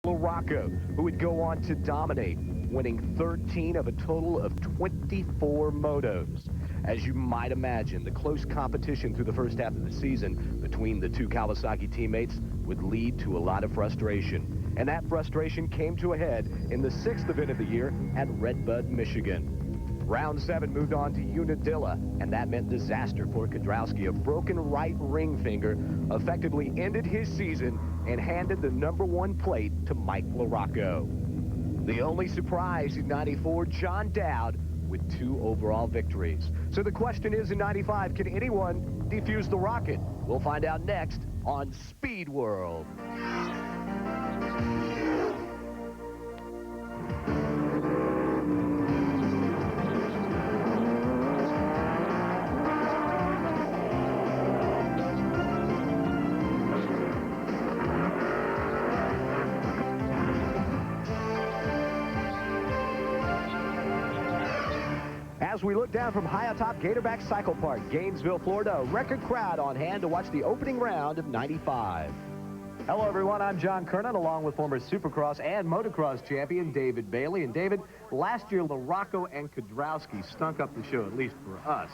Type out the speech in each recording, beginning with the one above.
LaRocco, who would go on to dominate, winning 13 of a total of 24 motos. As you might imagine, the close competition through the first half of the season between the two Kawasaki teammates would lead to a lot of frustration. And that frustration came to a head in the sixth event of the year at Redbud, Michigan. Round 7 moved on to Unadilla, and that meant disaster for Kedrowski. A broken right ring finger effectively ended his season and handed the #1 plate to Mike LaRocco. The only surprise in 94, John Dowd with 2 overall victories. So the question is, in 95, can anyone defuse the rocket? We'll find out next on Speed World. As we look down from high atop Gatorback Cycle Park, Gainesville, Florida, a record crowd on hand to watch the opening round of 95. Hello, everyone. I'm John Kernan, along with former Supercross and Motocross champion David Bailey. And David, last year, LaRocco and Kedrowski stunk up the show, at least for us.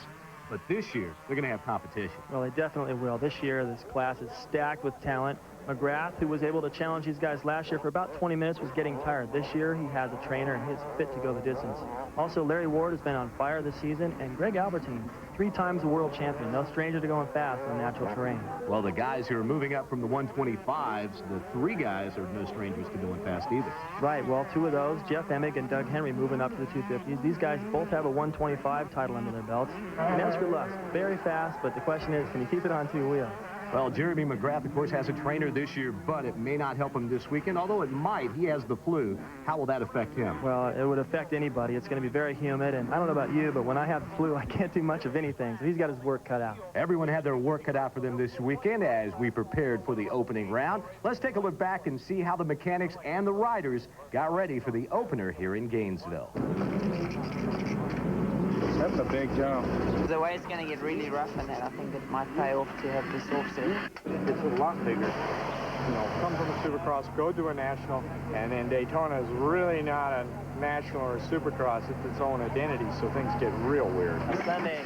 But this year, they're going to have competition. Well, they definitely will. This year, this class is stacked with talent. McGrath, who was able to challenge these guys last year for about 20 minutes, was getting tired. This year, he has a trainer, and he's fit to go the distance. Also, Larry Ward has been on fire this season, and Greg Albertine, 3 times a world champion. No stranger to going fast on natural terrain. Well, the guys who are moving up from the 125s, the 3 guys are no strangers to going fast either. Right. Well, 2 of those, Jeff Emig and Doug Henry, moving up to the 250s. These guys both have a 125 title under their belts. And as for Lusk, very fast, but the question is, can you keep it on 2 wheels? Well, Jeremy McGrath, of course, has a trainer this year, but it may not help him this weekend, although it might. He has the flu. How will that affect him? Well, it would affect anybody. It's going to be very humid, and I don't know about you, but when I have the flu, I can't do much of anything, so he's got his work cut out. Everyone had their work cut out for them this weekend as we prepared for the opening round. Let's take a look back and see how the mechanics and the riders got ready for the opener here in Gainesville. That's a big jump. The way it's going to get really rough in that, I think it might pay off to have this offset. It's a lot bigger. You know, come from a Supercross, go to a national, and then Daytona is really not a national or a Supercross. It's its own identity, so things get real weird. Sunday,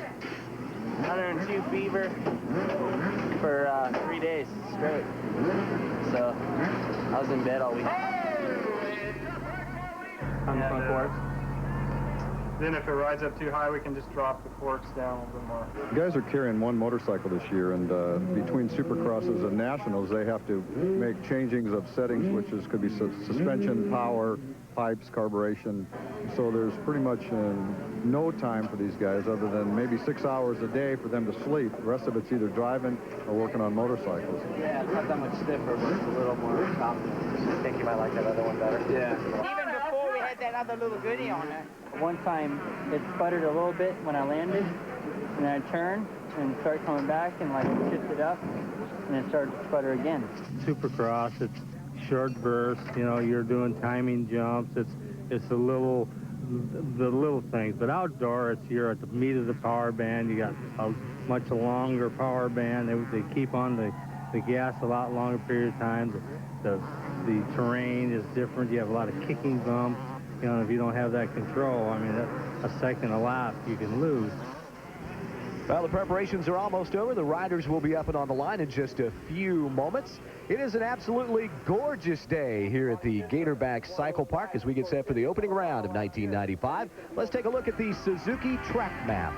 102 fever for 3 days straight. So I was in bed all week. On the front forks. Then if it rides up too high, we can just drop the forks down a little bit more. Guys are carrying 1 motorcycle this year, and between Supercrosses and Nationals, they have to make changings of settings, which could be suspension, power, pipes, carburation. So there's pretty much no time for these guys other than maybe 6 hours a day for them to sleep. The rest of it's either driving or working on motorcycles. Yeah, it's not that much stiffer, but it's a little more confident. I think you might like that other one better. Yeah. Even before we had that other little goodie on it. One time it sputtered a little bit when I landed, and then I turned and started coming back and like shifted up, and it started to sputter again. Supercross, it's short bursts, you know, you're doing timing jumps, it's the little things, but outdoor you're at the meat of the power band. You got a much longer power band. They keep on the gas a lot longer period of time. The terrain is different. You have a lot of kicking bumps. You know, if you don't have that control, I mean, a second a lap you can lose. Well, the preparations are almost over. The riders will be up and on the line in just a few moments. It is an absolutely gorgeous day here at the Gatorback Cycle Park as we get set for the opening round of 1995. Let's take a look at the Suzuki track map.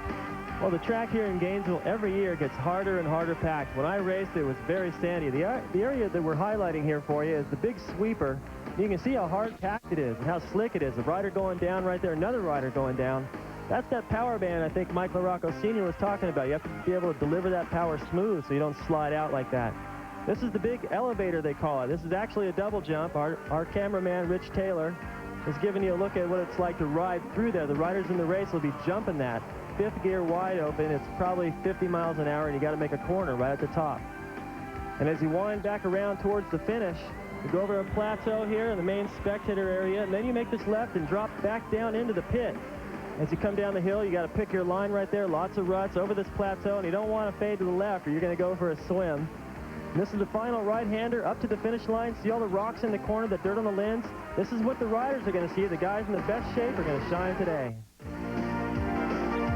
Well, the track here in Gainesville every year gets harder and harder packed. When I raced, it was very sandy. The area that we're highlighting here for you is the big sweeper. You can see how hard packed it is and how slick it is. The rider going down right there, another rider going down. That's that power band I think Mike LaRocco Sr. was talking about. You have to be able to deliver that power smooth so you don't slide out like that. This is the big elevator, they call it. This is actually a double jump. Our cameraman, Rich Taylor, is giving you a look at what it's like to ride through there. The riders in the race will be jumping that. 5th gear wide open. It's probably 50 miles an hour, and you got to make a corner right at the top. And as you wind back around towards the finish, you go over a plateau here in the main spectator area, and then you make this left and drop back down into the pit. As you come down the hill, you got to pick your line right there. Lots of ruts over this plateau, and you don't want to fade to the left or you're going to go for a swim. This is the final right-hander up to the finish line. See all the rocks in the corner, the dirt on the lens? This is what the riders are going to see. The guys in the best shape are going to shine today.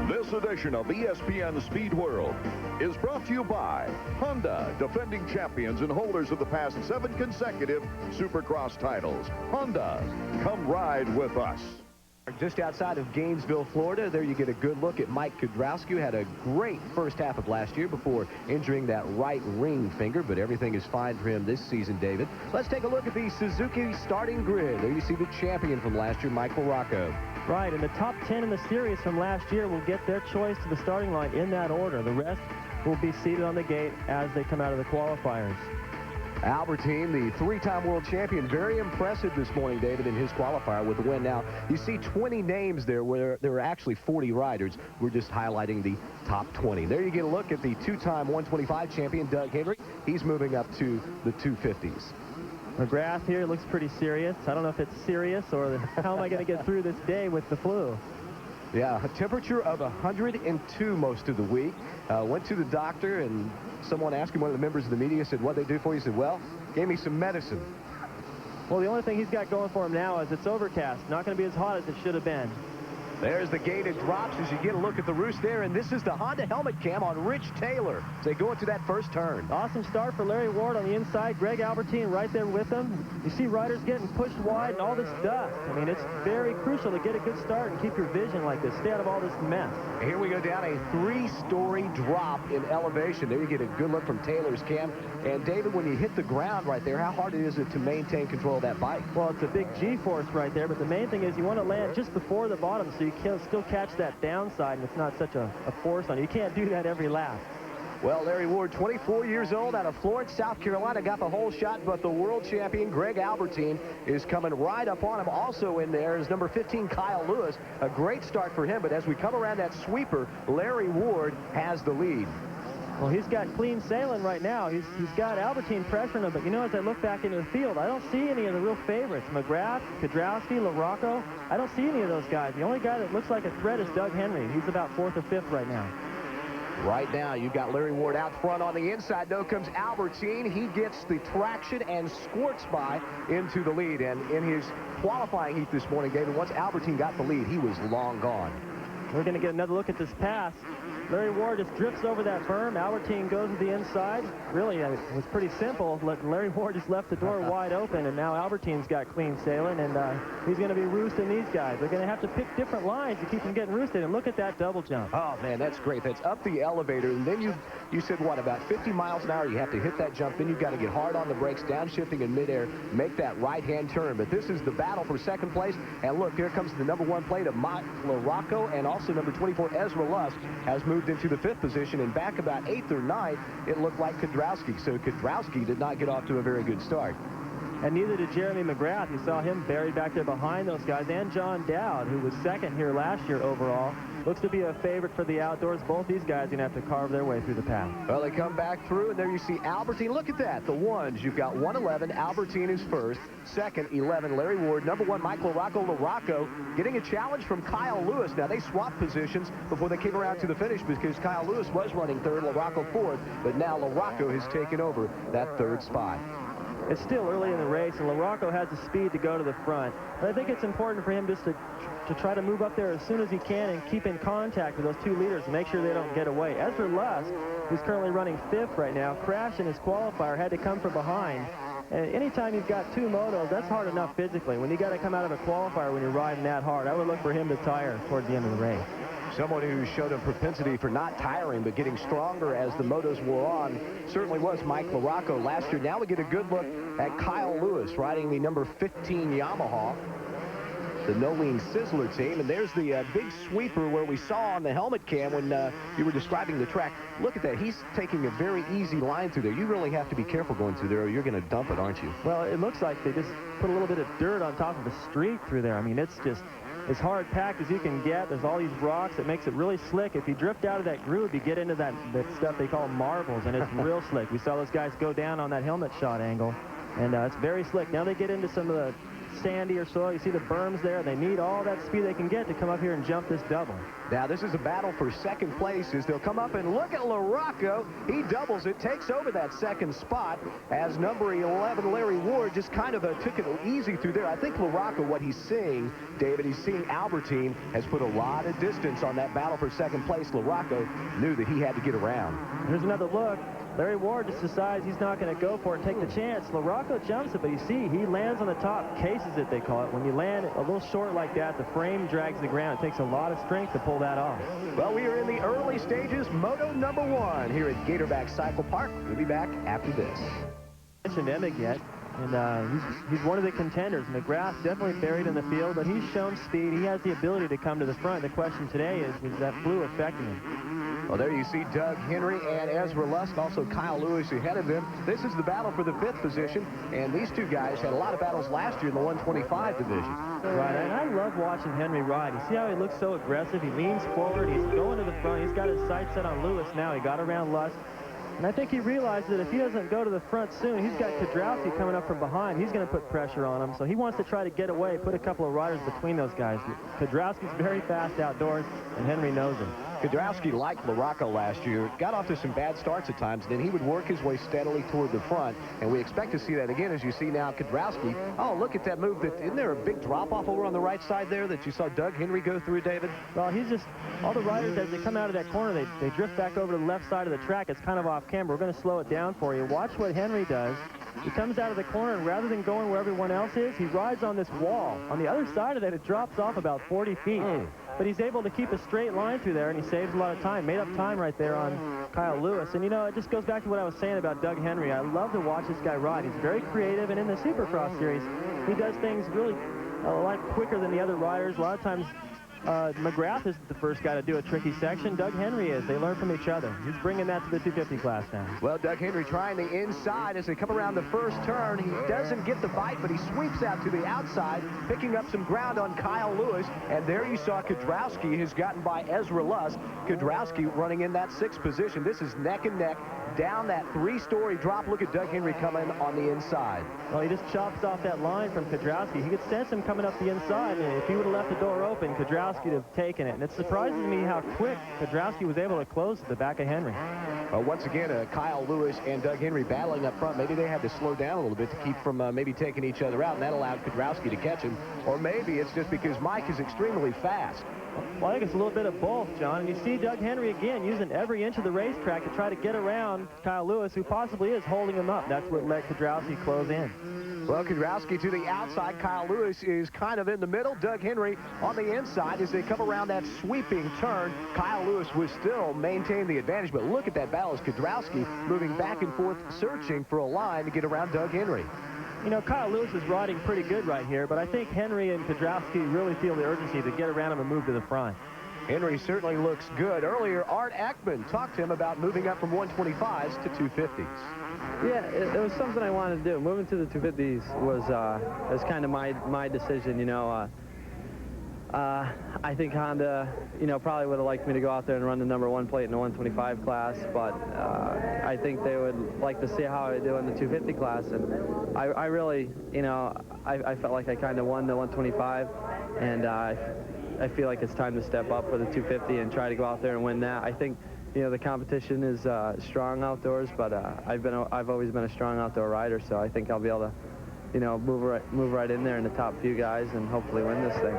This edition of ESPN Speed World is brought to you by Honda, defending champions and holders of the past 7 consecutive Supercross titles. Honda, come ride with us. Just outside of Gainesville, Florida, there you get a good look at Mike Kudrowski, who had a great first half of last year before injuring that right ring finger, but everything is fine for him this season, David. Let's take a look at the Suzuki starting grid. There you see the champion from last year, Mike LaRocco. Right, and the top 10 in the series from last year will get their choice to the starting line in that order. The rest will be seated on the gate as they come out of the qualifiers. Albertine, the 3-time world champion, very impressive this morning, David, in his qualifier with the win. Now, you see 20 names there where there are actually 40 riders. We're just highlighting the top 20. There you get a look at the 2-time 125 champion, Doug Henry. He's moving up to the 250s. McGrath here looks pretty serious. I don't know if it's serious or how am I going to get through this day with the flu. Yeah, a temperature of 102 most of the week. Went to the doctor, and someone asked him, one of the members of the media said, "What'd they do for you?" He said, "Well, gave me some medicine." Well, the only thing he's got going for him now is it's overcast. Not going to be as hot as it should have been. There's the gated drops as you get a look at the roost there, and this is the Honda helmet cam on Rich Taylor as they go into that first turn. Awesome start for Larry Ward on the inside. Greg Albertine right there with him. You see riders getting pushed wide and all this dust. I mean, it's very crucial to get a good start and keep your vision like this. Stay out of all this mess. Here we go down a 3-story drop in elevation. There you get a good look from Taylor's cam. And David, when you hit the ground right there, how hard is it to maintain control of that bike? Well, it's a big G-force right there, but the main thing is you want to land just before the bottom so you can still catch that downside and it's not such a force on you. You can't do that every lap. Well, Larry Ward, 24 years old, out of Florence, South Carolina, got the whole shot, but the world champion, Greg Albertine, is coming right up on him. Also in there is number 15, Kyle Lewis. A great start for him, but as we come around that sweeper, Larry Ward has the lead. Well, he's got clean sailing right now. He's got Albertine pressuring him, but you know, as I look back into the field, I don't see any of the real favorites. McGrath, Kudrowski, LaRocco, I don't see any of those guys. The only guy that looks like a threat is Doug Henry. He's about 4th or 5th right now. Right now, you've got Larry Ward out front. On the inside, though, comes Albertine. He gets the traction and squirts by into the lead. And in his qualifying heat this morning, David, once Albertine got the lead, he was long gone. We're going to get another look at this pass. Larry Ward just drifts over that berm. Albertine goes to the inside. Really, it was pretty simple. Larry Ward just left the door wide open, and now Albertine's got clean sailing, and he's going to be roosting these guys. They're going to have to pick different lines to keep them getting roosted, and look at that double jump. Oh, man, that's great. That's up the elevator, and then you said, what, about 50 miles an hour? You have to hit that jump. Then you've got to get hard on the brakes, downshifting in midair, make that right-hand turn. But this is the battle for second place, and look, here comes the number 1 plate of Mike LaRocco, and also number 24, Ezra Lusk, has moved into the 5th position, and back about 8th or 9th, it looked like Kudrowski. So Kudrowski did not get off to a very good start. And neither did Jeremy McGrath. You saw him buried back there behind those guys. And John Dowd, who was 2nd here last year overall, looks to be a favorite for the outdoors. Both these guys are going to have to carve their way through the path. Well, they come back through, and there you see Albertine. Look at that. The ones. You've got 111. Albertine is 1st. 2nd, 11, Larry Ward. Number 1, Mike LaRocco getting a challenge from Kyle Lewis. Now, they swapped positions before they came around to the finish because Kyle Lewis was running 3rd, LaRocco 4th, but now LaRocco has taken over that 3rd spot. It's still early in the race, and LaRocco has the speed to go to the front. But I think it's important for him just to try to move up there as soon as he can and keep in contact with those 2 leaders and make sure they don't get away. Ezra Lusk, who's currently running 5th right now, crashed in his qualifier, had to come from behind. And anytime you've got 2 motos, that's hard enough physically. When you got to come out of a qualifier when you're riding that hard, I would look for him to tire toward the end of the race. Someone who showed a propensity for not tiring but getting stronger as the motos wore on certainly was Mike LaRocco last year. Now we get a good look at Kyle Lewis riding the number 15 Yamaha, the Nolene Sizzler team. And there's the big sweeper where we saw on the helmet cam when you were describing the track. Look at that. He's taking a very easy line through there. You really have to be careful going through there or you're going to dump it, aren't you? Well, it looks like they just put a little bit of dirt on top of the street through there. I mean, it's just as hard packed as you can get. There's all these rocks that makes it really slick. If you drift out of that groove, you get into that stuff they call marbles, and it's real slick. We saw those guys go down on that helmet shot angle, and it's very slick. Now they get into some of the sandier soil. You see the berms there. They need all that speed they can get to come up here and jump this double. Now, this is a battle for second place as they'll come up and look at LaRocco. He doubles it, takes over that second spot as number 11, Larry Ward, just kind of took it easy through there. I think LaRocco, what he's seeing, David, he's seeing Albertine has put a lot of distance on that battle for second place. LaRocco knew that he had to get around. Here's another look. Larry Ward just decides he's not going to go for it, take the chance. LaRocco jumps it, but you see, he lands on the top, cases it, they call it. When you land a little short like that, the frame drags the ground. It takes a lot of strength to pull that off. Well, we are in the early stages, Moto number 1 here at Gatorback Cycle Park. We'll be back after this. Mentioned Emmett yet, and he's one of the contenders. McGrath definitely buried in the field, but he's shown speed. He has the ability to come to the front. The question today is that blue affecting him? Well, there you see Doug Henry and Ezra Lusk, also Kyle Lewis ahead of them. This is the battle for the 5th position, and these two guys had a lot of battles last year in the 125 division. Right, and I love watching Henry ride. You see how he looks so aggressive? He leans forward, he's going to the front, he's got his sights set on Lewis now. He got around Lusk. And I think he realized that if he doesn't go to the front soon, he's got Kudrowski coming up from behind. He's going to put pressure on him. So he wants to try to get away, put a couple of riders between those guys. Kudrowski's very fast outdoors, and Henry knows it. Kudrowski, like LaRocco last year, got off to some bad starts at times. Then he would work his way steadily toward the front, and we expect to see that again as you see now Kudrowski. Oh, look at that move. Isn't there a big drop-off over on the right side there that you saw Doug Henry go through, David? Well, he's just, all the riders, as they come out of that corner, they drift back over to the left side of the track. It's kind of off camera. We're going to slow it down for you. Watch what Henry does. He comes out of the corner, and rather than going where everyone else is, he rides on this wall. On the other side of that, it drops off about 40 feet. But he's able to keep a straight line through there, and he saves a lot of time. Made up time right there on Kyle Lewis. And, you know, it just goes back to what I was saying about Doug Henry. I love to watch this guy ride. He's very creative, and in the Supercross series, he does things really a lot quicker than the other riders. A lot of times, McGrath is the first guy to do a tricky section. Doug Henry is. They learn from each other. He's bringing that to the 250 class now. Well, Doug Henry trying the inside as they come around the first turn. He doesn't get the bite, but he sweeps out to the outside, picking up some ground on Kyle Lewis. And there you saw Kudrowski has gotten by Ezra Lusk. Kudrowski running in that 6th position. This is neck and neck down that 3-story drop. Look at Doug Henry coming on the inside. Well, he just chops off that line from Kudrowski. He could sense him coming up the inside, and if he would have left the door open, Kudrowski would have taken it. And it surprises me how quick Kudrowski was able to close to the back of Henry. Once again, Kyle Lewis and Doug Henry battling up front. Maybe they had to slow down a little bit to keep from maybe taking each other out, and that allowed Kudrowski to catch him. Or maybe it's just because Mike is extremely fast. Well, I think it's a little bit of both, John. And you see Doug Henry again using every inch of the racetrack to try to get around Kyle Lewis, who possibly is holding him up. That's what let Kudrowski close in. Well, Kudrowski to the outside. Kyle Lewis is kind of in the middle. Doug Henry on the inside as they come around that sweeping turn. Kyle Lewis was still maintaining the advantage, but look at that battle as Kudrowski moving back and forth, searching for a line to get around Doug Henry. You know, Kyle Lewis is riding pretty good right here, but I think Henry and Kudrowski really feel the urgency to get around him and move to the front. Henry certainly looks good. Earlier, Art Ackman talked to him about moving up from 125s to 250s. Yeah, it was something I wanted to do. Moving to the 250s was kind of my decision, you know. I think Honda, you know, probably would have liked me to go out there and run the #1 plate in the 125 class, but I think they would like to see how I do in the 250 class. And I really, you know, I felt like I kind of won the 125, and I feel like it's time to step up for the 250 and try to go out there and win that. I think, you know, the competition is strong outdoors, but I've always been a strong outdoor rider, so I think I'll be able to, you know, move right in there in the top few guys and hopefully win this thing.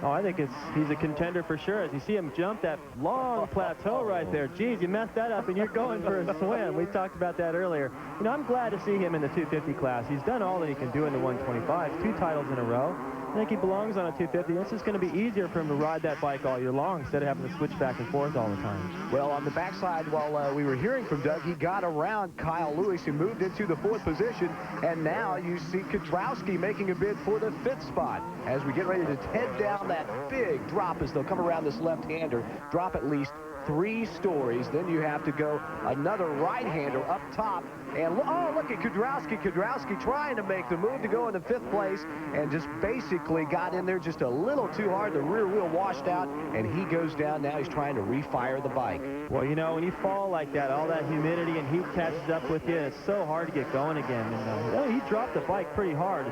Oh, I think he's a contender for sure. As you see him jump that long plateau right there. Geez, you messed that up and you're going for a swim. We talked about that earlier. You know, I'm glad to see him in the 250 class. He's done all that he can do in the 125, 2 titles in a row. I think he belongs on a 250. It's just going to be easier for him to ride that bike all year long instead of having to switch back and forth all the time. Well, on the backside, while we were hearing from Doug, he got around Kyle Lewis and moved into the 4th position. And now you see Kudrowski making a bid for the 5th spot as we get ready to head down that big drop as they'll come around this left-hander, drop at least 3 stories. Then you have to go another right-hander up top. And oh, look at Kudrowski. Kudrowski trying to make the move to go into 5th place and just basically got in there just a little too hard. The rear wheel washed out, and he goes down. Now he's trying to refire the bike. Well, you know, when you fall like that, all that humidity and heat catches up with you, it's so hard to get going again. And he dropped the bike pretty hard.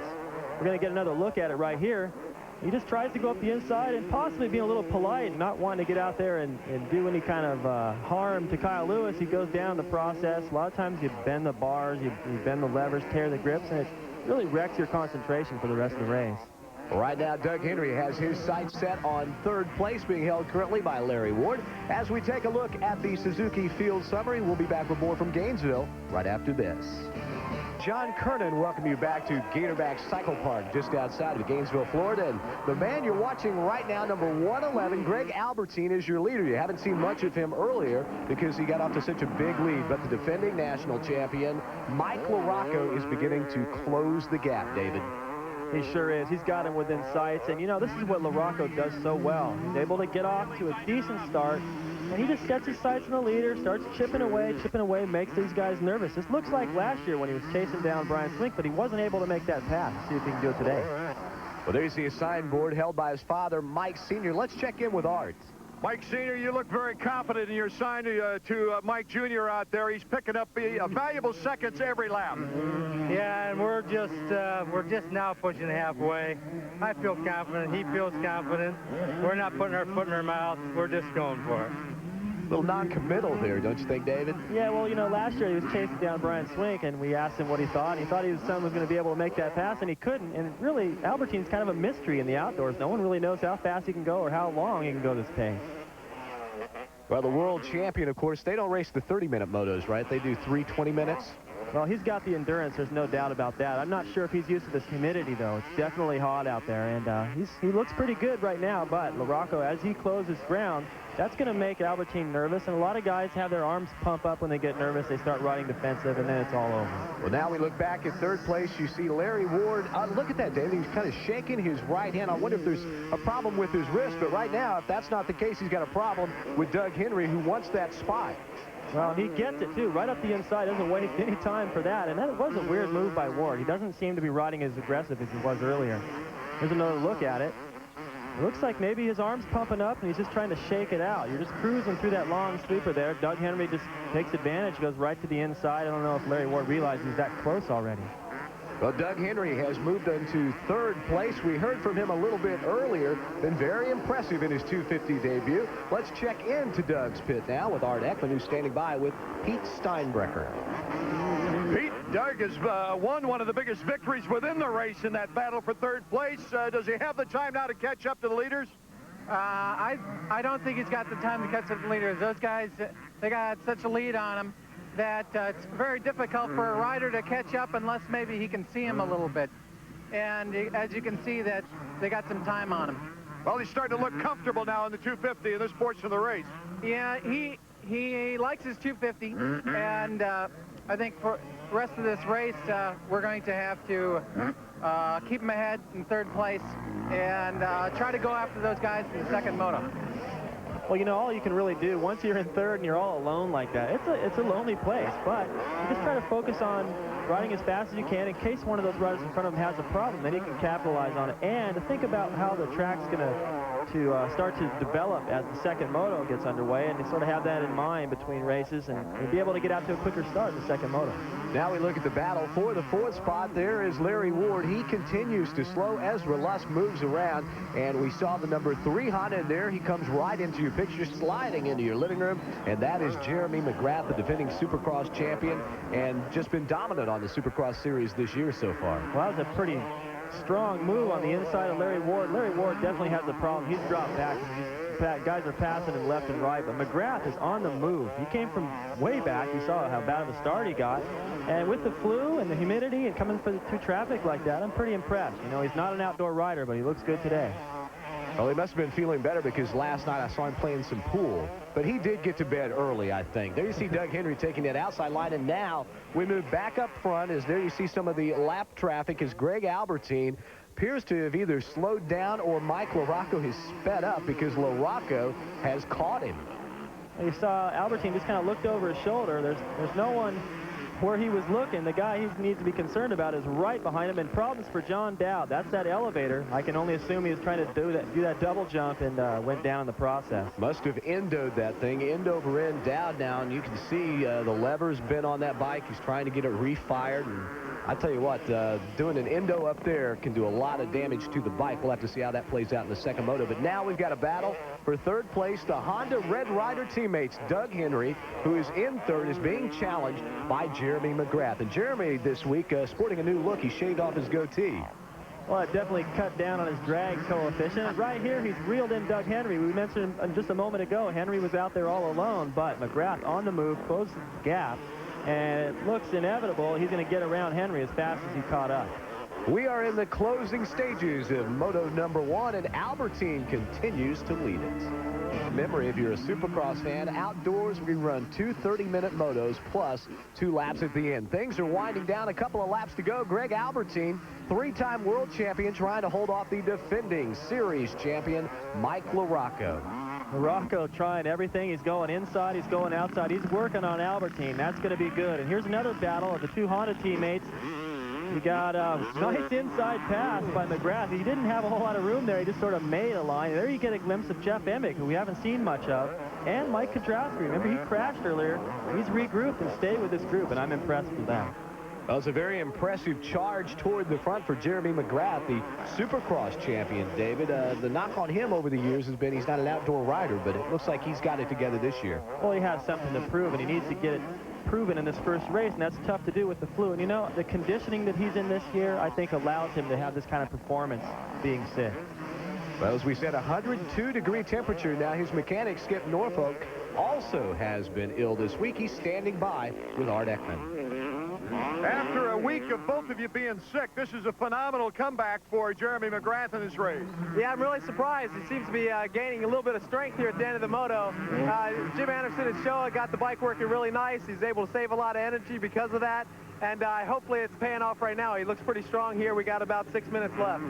we're going to get another look at it right here. He just tries to go up the inside and possibly being a little polite and not wanting to get out there and do any kind of harm to Kyle Lewis. He goes down the process. A lot of times you bend the bars, you bend the levers, tear the grips, and it really wrecks your concentration for the rest of the race. Right now, Doug Henry has his sights set on third place, being held currently by Larry Ward. As we take a look at the Suzuki Field Summary, we'll be back with more from Gainesville right after this. John Kernan, welcome you back to Gatorback Cycle Park just outside of Gainesville, Florida. And the man you're watching right now, number 111, Greg Albertine, is your leader. You haven't seen much of him earlier because he got off to such a big lead. But the defending national champion, Mike LaRocco, is beginning to close the gap, David. He sure is. He's got him within sights. And, you know, this is what LaRocco does so well. He's able to get off to a decent start. And he just sets his sights on the leader, starts chipping away, makes these guys nervous. This looks like last year when he was chasing down Brian Swink, but he wasn't able to make that pass. See if he can do it today. Well, there you see a signboard held by his father, Mike Sr. Let's check in with Art. Mike Sr., you look very confident in your sign to Mike Jr. out there. He's picking up valuable seconds every lap. Yeah, and we're just now pushing halfway. I feel confident. He feels confident. We're not putting our foot in our mouth. We're just going for it. A little non-committal there, don't you think, David? Yeah, well, you know, last year he was chasing down Brian Swink, and we asked him what he thought. He thought his son was going to be able to make that pass, and he couldn't. And really, Albertine's kind of a mystery in the outdoors. No one really knows how fast he can go or how long he can go this pace. Well, the world champion, of course, they don't race the 30-minute motos, right? They do 3 20 minutes. Well, he's got the endurance. There's no doubt about that. I'm not sure if he's used to this humidity, though. It's definitely hot out there, and he looks pretty good right now. But LaRocco, as he closes ground, that's going to make Albertine nervous, and a lot of guys have their arms pump up when they get nervous. They start riding defensive, and then it's all over. Well, now we look back at third place. You see Larry Ward. Look at that, David. He's kind of shaking his right hand. I wonder if there's a problem with his wrist, but right now, if that's not the case, he's got a problem with Doug Henry, who wants that spot. Well, he gets it, too, right up the inside. Doesn't waste any time for that, and that was a weird move by Ward. He doesn't seem to be riding as aggressive as he was earlier. Here's another look at it. It looks like maybe his arm's pumping up, and he's just trying to shake it out. You're just cruising through that long sweeper there. Doug Henry just takes advantage, goes right to the inside. I don't know if Larry Ward realizes he's that close already. Well, Doug Henry has moved into third place. We heard from him a little bit earlier. Been very impressive in his 250 debut. Let's check into Doug's pit now with Art Ekman, who's standing by with Pete Steinbrecher. Pete, Doug has won one of the biggest victories within the race in that battle for third place. Does he have the time now to catch up to the leaders? I don't think he's got the time to catch up to the leaders. Those guys, they got such a lead on him that it's very difficult for a rider to catch up unless maybe he can see him a little bit. And as you can see, that they got some time on him. Well, he's starting to look comfortable now in the 250 in this portion of the race. Yeah, he likes his 250, and I think for the rest of this race, we're going to have to keep him ahead in third place and try to go after those guys in the second moto. Well, you know, all you can really do, once you're in third and you're all alone like that, it's a lonely place, but you just try to focus on riding as fast as you can in case one of those riders in front of him has a problem, then he can capitalize on it. And to think about how the track's going to start to develop as the second moto gets underway, and to sort of have that in mind between races and be able to get out to a quicker start in the second moto. Now we look at the battle for the fourth spot. There is Larry Ward. He continues to slow. Ezra Lusk moves around, and we saw the number 3 Honda in there. He comes right into your picture, sliding into your living room, and that is Jeremy McGrath, the defending Supercross champion, and just been dominant on the Supercross series this year so far. Well, that was a pretty strong move on the inside of Larry Ward. Larry Ward definitely has a problem. He's dropped back. Guys are passing him left and right, but McGrath is on the move. He came from way back. You saw how bad of a start he got. And with the flu and the humidity and coming through traffic like that, I'm pretty impressed. You know, he's not an outdoor rider, but he looks good today. Well, he must have been feeling better because last night I saw him playing some pool. But he did get to bed early, I think. There you see Doug Henry taking that outside line, and now we move back up front as there you see some of the lap traffic as Greg Albertine appears to have either slowed down or Mike LaRocco has sped up because LaRocco has caught him. You saw Albertine just kind of looked over his shoulder. There's no one where he was looking. The guy he needs to be concerned about is right behind him, and problems for John Dowd. That's that elevator. I can only assume he was trying to do that double jump and went down in the process. Must have endoed that thing, end over end, Dowd now, and you can see the lever's been on that bike. He's trying to get it refired, and I tell you what, doing an endo up there can do a lot of damage to the bike. We'll have to see how that plays out in the second moto. But now we've got a battle for third place. The Honda Red Rider teammates, Doug Henry, who is in third, is being challenged by Jeremy McGrath. And Jeremy this week sporting a new look. He shaved off his goatee. Well, it definitely cut down on his drag coefficient. Right here, he's reeled in Doug Henry. We mentioned just a moment ago, Henry was out there all alone, but McGrath on the move, closed the gap, and it looks inevitable he's going to get around Henry as fast as he caught up. We are in the closing stages of Moto number 1, and Albertine continues to lead it. Remember, if you're a Supercross fan, outdoors we run 2 30-minute motos plus 2 laps at the end. Things are winding down, a couple of laps to go. Greg Albertine, 3-time world champion, trying to hold off the defending series champion, Mike LaRocco. LaRocco trying everything. He's going inside, he's going outside. He's working on Albertine. That's going to be good. And here's another battle of the 2 Honda teammates. He got a nice inside pass by McGrath. He didn't have a whole lot of room there. He just sort of made a line. There you get a glimpse of Jeff Emig, who we haven't seen much of, and Mike Kudrowski. Remember, he crashed earlier. He's regrouped and stayed with this group, and I'm impressed with that. Well, it's a very impressive charge toward the front for Jeremy McGrath, the Supercross champion, David. The knock on him over the years has been he's not an outdoor rider, but it looks like he's got it together this year. Well, he has something to prove, and he needs to get it proven in this first race, and that's tough to do with the flu. And you know, the conditioning that he's in this year, I think, allows him to have this kind of performance being sick. Well, as we said, 102-degree temperature. Now his mechanic, Skip Norfolk, also has been ill this week. He's standing by with Art Ekman. After a week of both of you being sick, this is a phenomenal comeback for Jeremy McGrath in his race. Yeah, I'm really surprised. He seems to be gaining a little bit of strength here at the end of the moto. Jim Anderson and Showa got the bike working really nice. He's able to save a lot of energy because of that, and hopefully it's paying off right now. He looks pretty strong here. We got about 6 minutes left.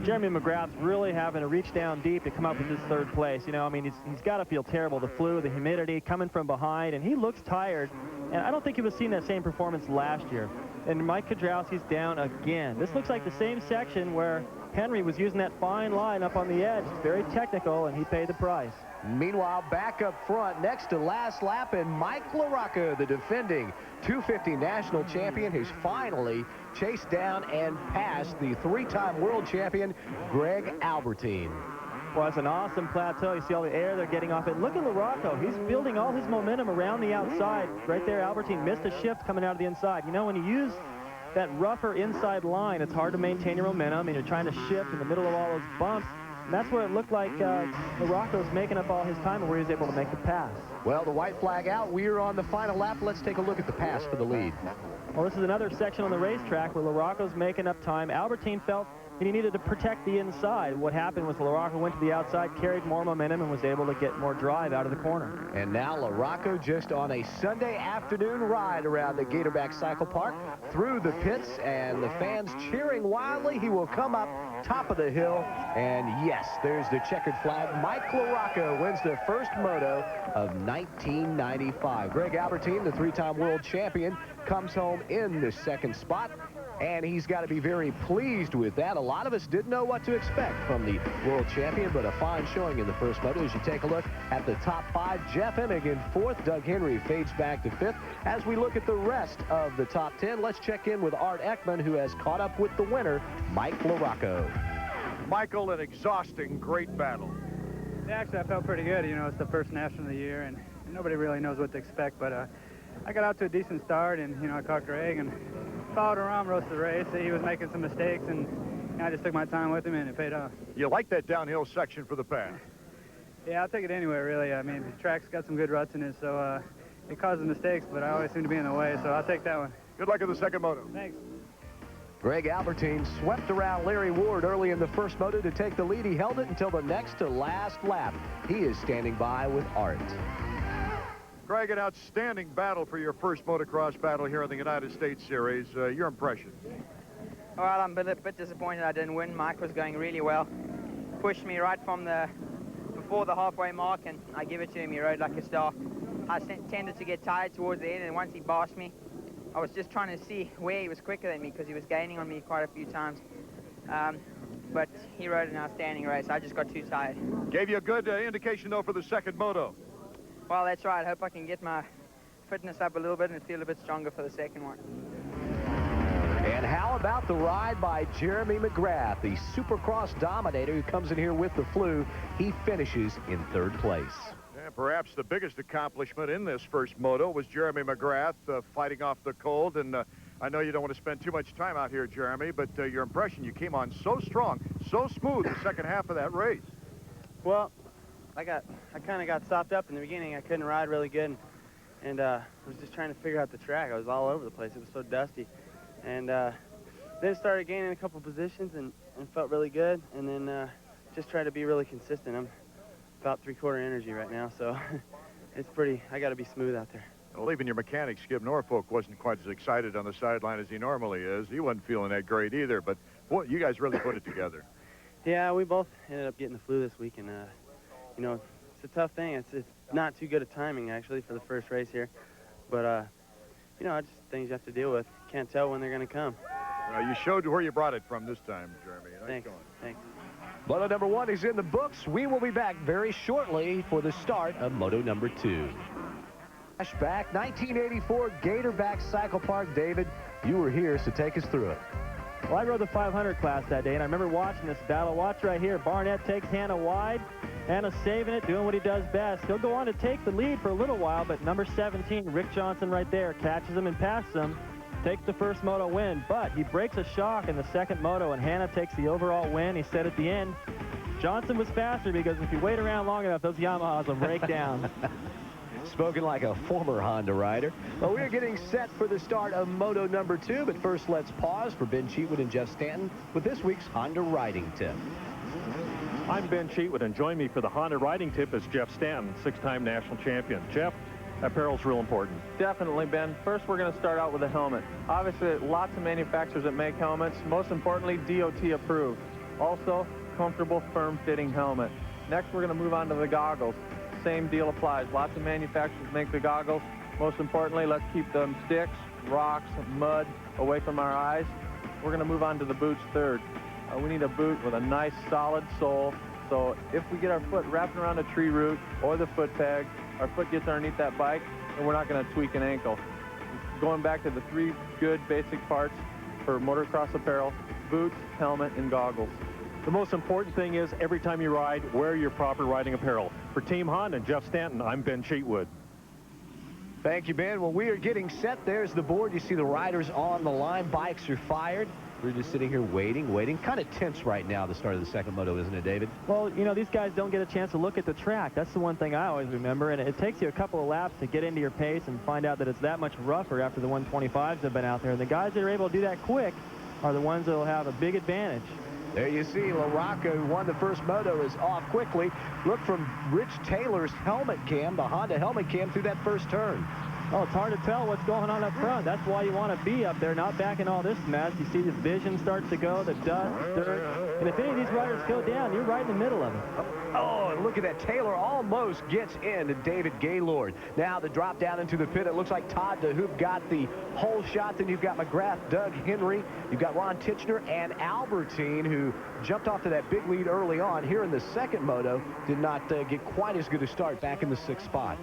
Jeremy McGrath's really having to reach down deep to come up with this third place. You know, I mean, he's got to feel terrible. The flu, the humidity, coming from behind, and he looks tired. And I don't think he was seeing that same performance last year. And Mike Kudrowski's down again. This looks like the same section where Henry was using that fine line up on the edge. It's very technical, and he paid the price. Meanwhile, back up front, next to last lap, and Mike LaRocco, the defending 250 national champion, who's finally chased down and passed the 3-time world champion, Greg Albertine. Well, it's an awesome plateau. You see all the air they're getting off it. Look at LaRocco. He's building all his momentum around the outside. Right there, Albertine missed a shift coming out of the inside. You know, when you use that rougher inside line, it's hard to maintain your momentum, and you're trying to shift in the middle of all those bumps. And that's where it looked like LaRocco's making up all his time and where he's able to make the pass. Well, the white flag out. We're on the final lap. Let's take a look at the pass for the lead. Well, this is another section on the racetrack where LaRocco's making up time. Albertine felt he needed to protect the inside. What happened was LaRocco went to the outside, carried more momentum, and was able to get more drive out of the corner. And now LaRocco just on a Sunday afternoon ride around the Gatorback Cycle Park through the pits, and the fans cheering wildly. He will come up top of the hill, and yes, there's the checkered flag. Mike LaRocco wins the first moto of 1995. Greg Albertine, the 3-time world champion, comes home in the second spot, and he's got to be very pleased with that. A lot of us didn't know what to expect from the world champion, but a fine showing in the first moto. As you take a look at the top 5, Jeff Emig in 4th. Doug Henry fades back to 5th. As we look at the rest of the top 10, let's check in with Art Ekman, who has caught up with the winner, Mike LaRocco. Michael, an exhausting, great battle. Yeah, actually, I felt pretty good. You know, it's the first national of the year, and nobody really knows what to expect, but I got out to a decent start, and, you know, I caught Greg and followed around most of the race. He was making some mistakes, and I just took my time with him, and it paid off. You like that downhill section for the pass? Yeah, I'll take it anywhere, really. I mean, the track's got some good ruts in it, so it causes mistakes, but I always seem to be in the way, so I'll take that one. Good luck in the second moto. Thanks. Greg Albertine swept around Larry Ward early in the first moto to take the lead. He held it until the next to last lap. He is standing by with Art. Greg, an outstanding battle for your first motocross battle here in the United States Series. Your impressions? Well, I'm a bit disappointed I didn't win. Mike was going really well. Pushed me right from before the halfway mark, and I give it to him. He rode like a star. I tended to get tired towards the end, and once he bossed me, I was just trying to see where he was quicker than me because he was gaining on me quite a few times. But he rode an outstanding race. I just got too tired. Gave you a good indication, though, for the second moto. Well, that's right. I hope I can get my fitness up a little bit and feel a bit stronger for the second one. And how about the ride by Jeremy McGrath, the Supercross dominator who comes in here with the flu? He finishes in 3rd place. And perhaps the biggest accomplishment in this first moto was Jeremy McGrath fighting off the cold. And I know you don't want to spend too much time out here, Jeremy, but your impression, you came on so strong, so smooth the second half of that race. Well, I kind of got stopped up in the beginning. I couldn't ride really good, and was just trying to figure out the track. I was all over the place. It was so dusty. And then started gaining a couple positions and felt really good, and then just tried to be really consistent. I'm about 3/4 energy right now, so it's pretty, I got to be smooth out there. Well, even your mechanic, Skip Norfolk, wasn't quite as excited on the sideline as he normally is. He wasn't feeling that great either, but boy, you guys really put it together. Yeah, we both ended up getting the flu this week, and you know, it's a tough thing. It's not too good a timing, actually, for the first race here, but you know, it's just things you have to deal with. Can't tell when they're going to come. You showed where you brought it from this time, Jeremy. Nice Thanks. going. Thanks. Moto number 1 is in the books. We will be back very shortly for the start of Moto number 2. Flashback, 1984 Gatorback Cycle Park. David, you were here, so take us through it. Well, I rode the 500 class that day, and I remember watching this battle. Watch right here. Barnett takes Hannah wide. Hannah saving it, doing what he does best. He'll go on to take the lead for a little while, but number 17, Rick Johnson right there, catches him and passes him. Takes the first moto win, but he breaks a shock in the second moto, and Hannah takes the overall win. He said at the end, Johnson was faster because if you wait around long enough, those Yamahas will break down. Spoken like a former Honda rider. Well, we're getting set for the start of Moto number 2, but first let's pause for Ben Cheatwood and Jeff Stanton with this week's Honda Riding Tip. I'm Ben Cheatwood, and join me for the Honda Riding Tip is Jeff Stanton, 6-time national champion. Jeff, apparel's real important. Definitely, Ben. First, we're going to start out with a helmet. Obviously, lots of manufacturers that make helmets. Most importantly, DOT approved. Also, comfortable, firm-fitting helmet. Next, we're going to move on to the goggles. Same deal applies. Lots of manufacturers make the goggles. Most importantly, let's keep the sticks, rocks, mud away from our eyes. We're going to move on to the boots third. We need a boot with a nice, solid sole. So if we get our foot wrapped around a tree root or the foot peg, our foot gets underneath that bike, and we're not going to tweak an ankle. Going back to the 3 good basic parts for motocross apparel: boots, helmet, and goggles. The most important thing is every time you ride, wear your proper riding apparel. For Team Honda and Jeff Stanton, I'm Ben Cheatwood. Thank you, Ben. Well, we are getting set. There's the board. You see the riders on the line. Bikes are fired. We're just sitting here waiting. Kind of tense right now, the start of the second moto, isn't it, David? Well, you know, these guys don't get a chance to look at the track. That's the one thing I always remember, and it takes you a couple of laps to get into your pace and find out that it's that much rougher after the 125s have been out there. And the guys that are able to do that quick are the ones that will have a big advantage. There you see LaRocca, who won the first moto, is off quickly. Look from Rich Taylor's helmet cam, the Honda helmet cam, through that first turn. Oh, it's hard to tell what's going on up front. That's why you want to be up there, not back in all this mess. You see the vision starts to go, the dust, dirt. And if any of these riders go down, you're right in the middle of it. Oh, and look at that. Taylor almost gets into David Gaylord. Now the drop down into the pit. It looks like Todd DeHoop got the whole shot. Then you've got McGrath, Doug Henry. You've got Ron Titchener and Albertine, who jumped off to that big lead early on. Here in the second moto, did not get quite as good a start back in the 6th spot.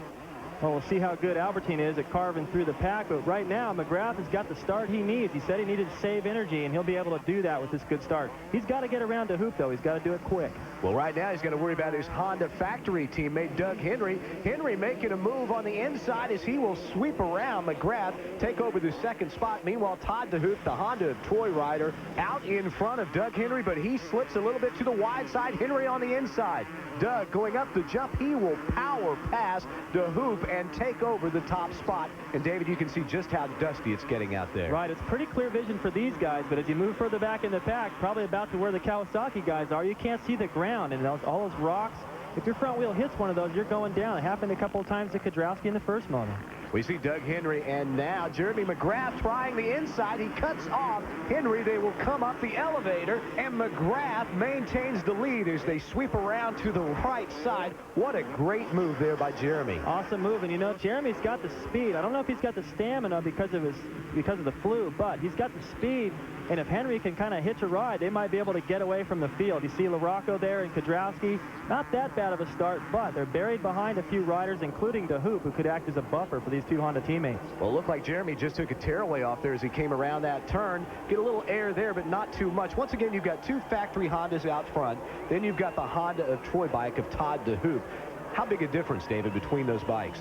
Well, we'll see how good Albertine is at carving through the pack, but right now McGrath has got the start he needs. He said he needed to save energy, and he'll be able to do that with this good start. He's got to get around to Hoop, though. He's got to do it quick. Well, right now he's got to worry about his Honda factory teammate, Doug Henry. Henry making a move on the inside as he will sweep around McGrath, take over the 2nd spot. Meanwhile, Todd DeHoop, the Honda of Troy rider, out in front of Doug Henry, but he slips a little bit to the wide side. Henry on the inside. Doug going up the jump. He will power past DeHoop and take over the top spot. And David, you can see just how dusty it's getting out there. Right, it's pretty clear vision for these guys, but as you move further back in the pack, probably about to where the Kawasaki guys are, you can't see the ground and all those rocks. If your front wheel hits one of those, you're going down. It happened a couple of times to Kudrowski in the first moto. We see Doug Henry, and now Jeremy McGrath trying the inside. He cuts off Henry. They will come up the elevator, and McGrath maintains the lead as they sweep around to the right side. What a great move there by Jeremy. Awesome move, and you know, Jeremy's got the speed. I don't know if he's got the stamina because of the flu, but he's got the speed And if Henry can kind of hitch a ride, they might be able to get away from the field. You see LaRocco there and Kedrowski. Not that bad of a start, but they're buried behind a few riders, including DeHoop, who could act as a buffer for these two Honda teammates. Well, it looked like Jeremy just took a tearaway off there as he came around that turn. Get a little air there, but not too much. Once again, you've got two factory Hondas out front. Then you've got the Honda of Troy bike of Todd DeHoop. How big a difference, David, between those bikes?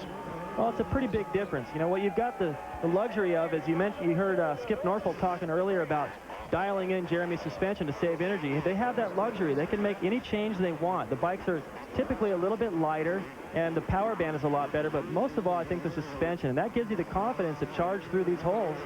Well, it's a pretty big difference. You know, what you've got the luxury of, as you mentioned, you heard Skip Norfolk talking earlier about dialing in Jeremy's suspension to save energy. They have that luxury. They can make any change they want. The bikes are typically a little bit lighter, and the power band is a lot better, but most of all, I think the suspension, and that gives you the confidence to charge through these holes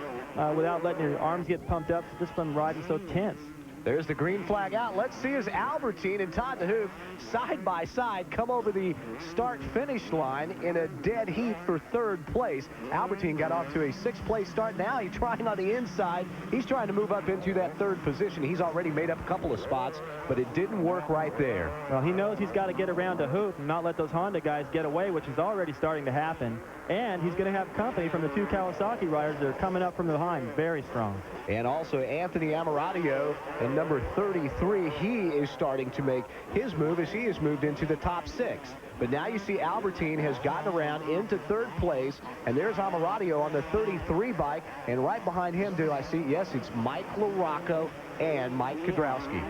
without letting your arms get pumped up just from riding so tense. There's the green flag out. Let's see as Albertine and Todd DeHoop side by side come over the start-finish line in a dead heat for third place. Albertine got off to a sixth-place start. Now he's trying on the inside. He's trying to move up into that third position. He's already made up a couple of spots, but it didn't work right there. Well, he knows he's got to get around DeHoop and not let those Honda guys get away, which is already starting to happen. And he's going to have company from the two Kawasaki riders that are coming up from behind. Very strong. And also Anthony Amaradio in number 33. He is starting to make his move as he has moved into the top 6. But now you see Albertine has gotten around into third place. And there's Amaradio on the 33 bike. And right behind him, do I see? Yes, it's Mike LaRocco and Mike Kedrowski.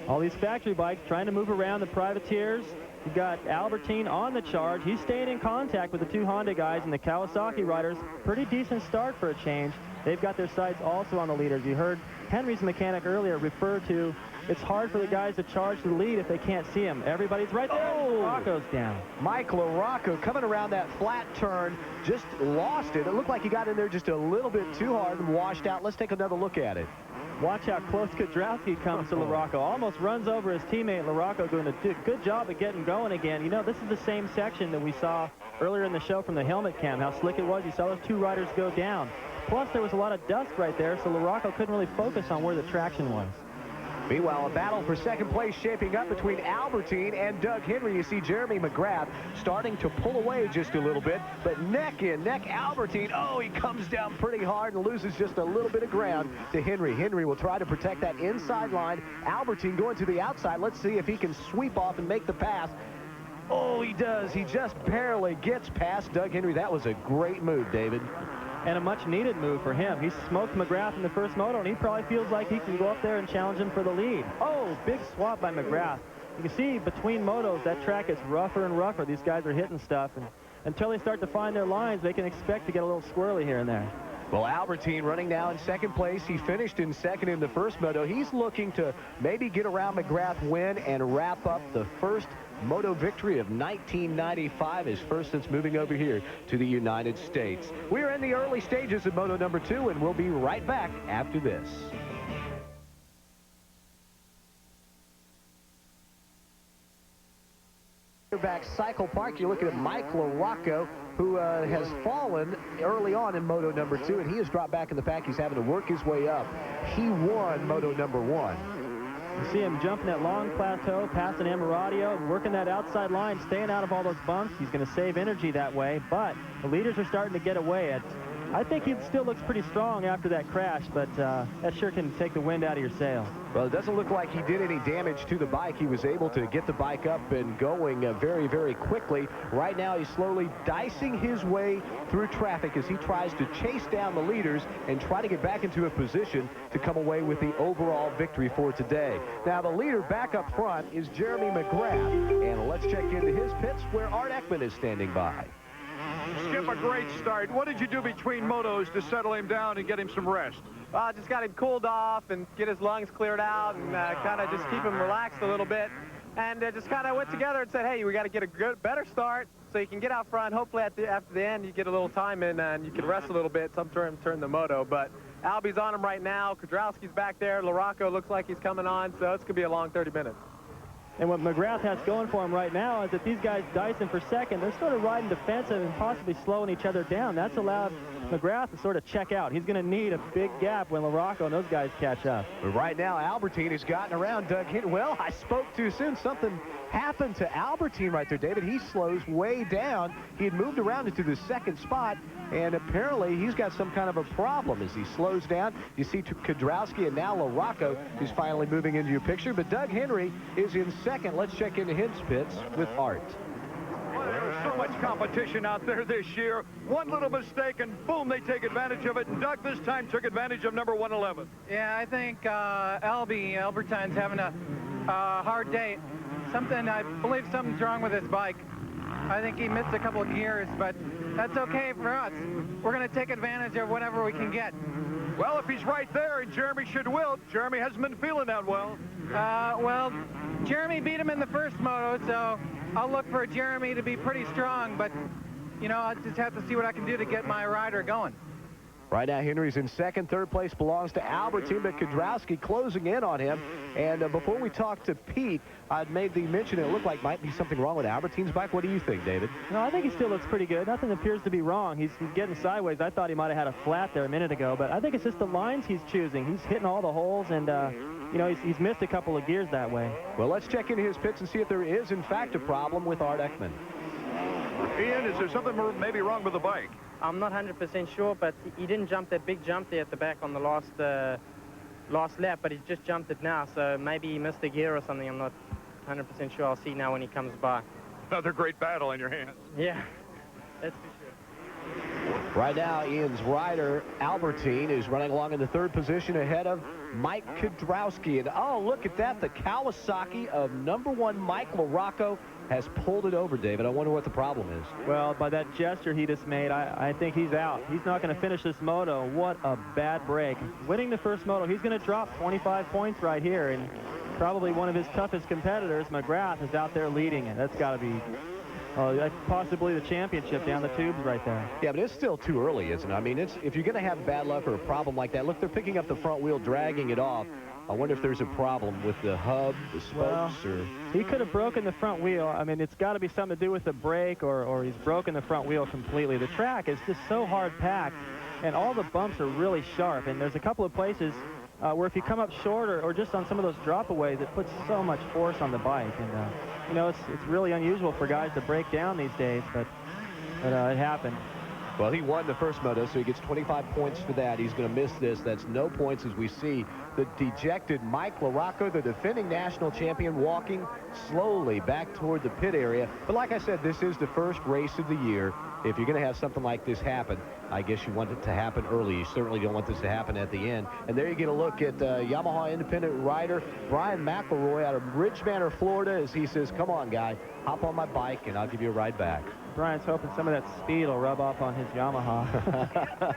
All these factory bikes trying to move around the privateers. You've got Albertine on the charge. He's staying in contact with the two Honda guys and the Kawasaki riders. Pretty decent start for a change. They've got their sights also on the leaders. You heard Henry's mechanic earlier refer to it's hard for the guys to charge the lead if they can't see him. Everybody's right there. Oh! LaRocco's down. Mike LaRocco coming around that flat turn just lost it. It looked like he got in there just a little bit too hard and washed out. Let's take another look at it. Watch how close Kedrowski comes to LaRocco. Almost runs over his teammate LaRocco, doing a good job of getting going again. You know, this is the same section that we saw earlier in the show from the helmet cam, how slick it was. You saw those two riders go down. Plus, there was a lot of dust right there, so LaRocco couldn't really focus on where the traction was. Meanwhile, a battle for second place shaping up between Albertine and Doug Henry. You see Jeremy McGrath starting to pull away just a little bit, but neck and neck Albertine. Oh, he comes down pretty hard and loses just a little bit of ground to Henry. Henry will try to protect that inside line. Albertine going to the outside. Let's see if he can sweep off and make the pass. Oh, he does. He just barely gets past Doug Henry. That was a great move, David. And a much-needed move for him. He smoked McGrath in the first moto, and he probably feels like he can go up there and challenge him for the lead. Oh, big swap by McGrath. You can see between motos, that track gets rougher and rougher. These guys are hitting stuff, and until they start to find their lines, they can expect to get a little squirrely here and there. Well, Albertine running now in second place. He finished in second in the first moto. He's looking to maybe get around McGrath, win, and wrap up the first moto victory of 1995, his first since moving over here to the United States. We're in the early stages of moto number 2, and we'll be right back after this. Back Cycle Park, you're looking at Mike LaRocco, who has fallen early on in moto number 2, and he has dropped back in the pack. He's having to work his way up. He won moto number 1. You see him jumping that long plateau, passing Amaradio, working that outside line, staying out of all those bumps. He's going to save energy that way, but the leaders are starting to get away. I think he still looks pretty strong after that crash, but that sure can take the wind out of your sail. Well, it doesn't look like he did any damage to the bike. He was able to get the bike up and going very, very quickly. Right now, he's slowly dicing his way through traffic as he tries to chase down the leaders and try to get back into a position to come away with the overall victory for today. Now, the leader back up front is Jeremy McGrath, and let's check into his pits where Art Ekman is standing by. Skip, a great start. What did you do between motos to settle him down and get him some rest? Well, I just got him cooled off and get his lungs cleared out and kind of just keep him relaxed a little bit. And just kind of went together and said, hey, we got to get a better start so you can get out front. Hopefully after the end you get a little time in and you can rest a little bit, turn the moto. But Albie's on him right now. Kedrowski's back there. LaRocco looks like he's coming on, so it's going to be a long 30 minutes. And what McGrath has going for him right now is that these guys dicing for second, they're sort of riding defensive and possibly slowing each other down. That's allowed McGrath to sort of check out. He's going to need a big gap when LaRocco and those guys catch up. But right now, Albertine has gotten around Doug Henry. Well, I spoke too soon. Something happened to Albertine right there, David. He slows way down. He had moved around into the second spot, and apparently he's got some kind of a problem as he slows down. You see Kedrowski and now LaRocco, who's finally moving into your picture. But Doug Henry is in second. Let's check into his pits with Art. There's so much competition out there this year. One little mistake, and boom, they take advantage of it. And Doug this time took advantage of number 111. Yeah, I think Albertine's having a hard day. I believe something's wrong with his bike. I think he missed a couple of gears, but that's okay for us. We're going to take advantage of whatever we can get. Well, if he's right there and Jeremy should wilt, Jeremy hasn't been feeling that well. Well, Jeremy beat him in the first moto, so I'll look for Jeremy to be pretty strong, but, you know, I'll just have to see what I can do to get my rider going. Right now, Henry's in second. Third place belongs to Albertine, but Kedrowski closing in on him. And before we talk to Pete, I'd made the mention it looked like might be something wrong with Albertine's bike. What do you think, David? No, I think he still looks pretty good. Nothing appears to be wrong. He's getting sideways. I thought he might have had a flat there a minute ago, but I think it's just the lines he's choosing. He's hitting all the holes, and, you know, he's missed a couple of gears that way. Well, let's check into his pits and see if there is, in fact, a problem with Art Ekman. Ian, is there something maybe wrong with the bike? I'm not 100% sure, but he didn't jump that big jump there at the back on the last lap, but he's just jumped it now, so maybe he missed a gear or something. I'm not 100% sure. I'll see now when he comes by. Another great battle in your hands. Yeah, that's for sure. Right now, Ian's rider, Albertine, is running along in the third position ahead of Mike Kedrowski. And, oh, look at that. The Kawasaki of number 1 Mike LaRocco has pulled it over, David. I wonder what the problem is. Well, by that gesture he just made, I think he's out. He's not going to finish this moto. What a bad break. Winning the first moto, he's going to drop 25 points right here, and probably one of his toughest competitors, McGrath, is out there leading it. That's got to be possibly the championship down the tubes right there. Yeah, but it's still too early, isn't it? I mean, if you're going to have bad luck or a problem like that, look, they're picking up the front wheel, dragging it off. I wonder if there's a problem with the hub, the spokes, or... He could have broken the front wheel. I mean, it's got to be something to do with the brake, or he's broken the front wheel completely. The track is just so hard packed, and all the bumps are really sharp. And there's a couple of places where if you come up short or just on some of those drop-aways, it puts so much force on the bike. And, you know, it's really unusual for guys to break down these days, but it happened. Well, he won the first moto, so he gets 25 points for that. He's going to miss this. That's no points as we see the dejected Mike LaRocco, the defending national champion, walking slowly back toward the pit area. But like I said, this is the first race of the year. If you're going to have something like this happen, I guess you want it to happen early. You certainly don't want this to happen at the end. And there you get a look at Yamaha independent rider Brian McElroy out of Ridge Manor, Florida, as he says, come on, guy, hop on my bike and I'll give you a ride back. Brian's hoping some of that speed will rub off on his Yamaha.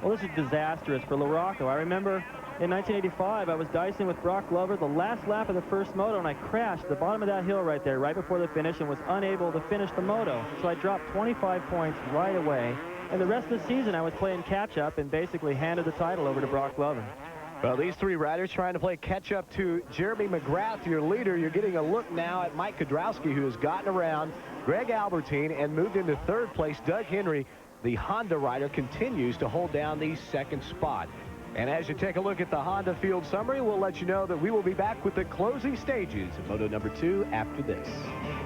Well, this is disastrous for LaRocco. I remember in 1985, I was dicing with Brock Glover the last lap of the first moto, and I crashed at the bottom of that hill right there, right before the finish, and was unable to finish the moto. So I dropped 25 points right away. And the rest of the season, I was playing catch-up and basically handed the title over to Brock Glover. Well, these three riders trying to play catch-up to Jeremy McGrath, your leader. You're getting a look now at Mike Kedrowski, who has gotten around Greg Albertine and moved into third place. Doug Henry, the Honda rider, continues to hold down the second spot. And as you take a look at the Honda field summary, we'll let you know that we will be back with the closing stages of Moto number 2 after this.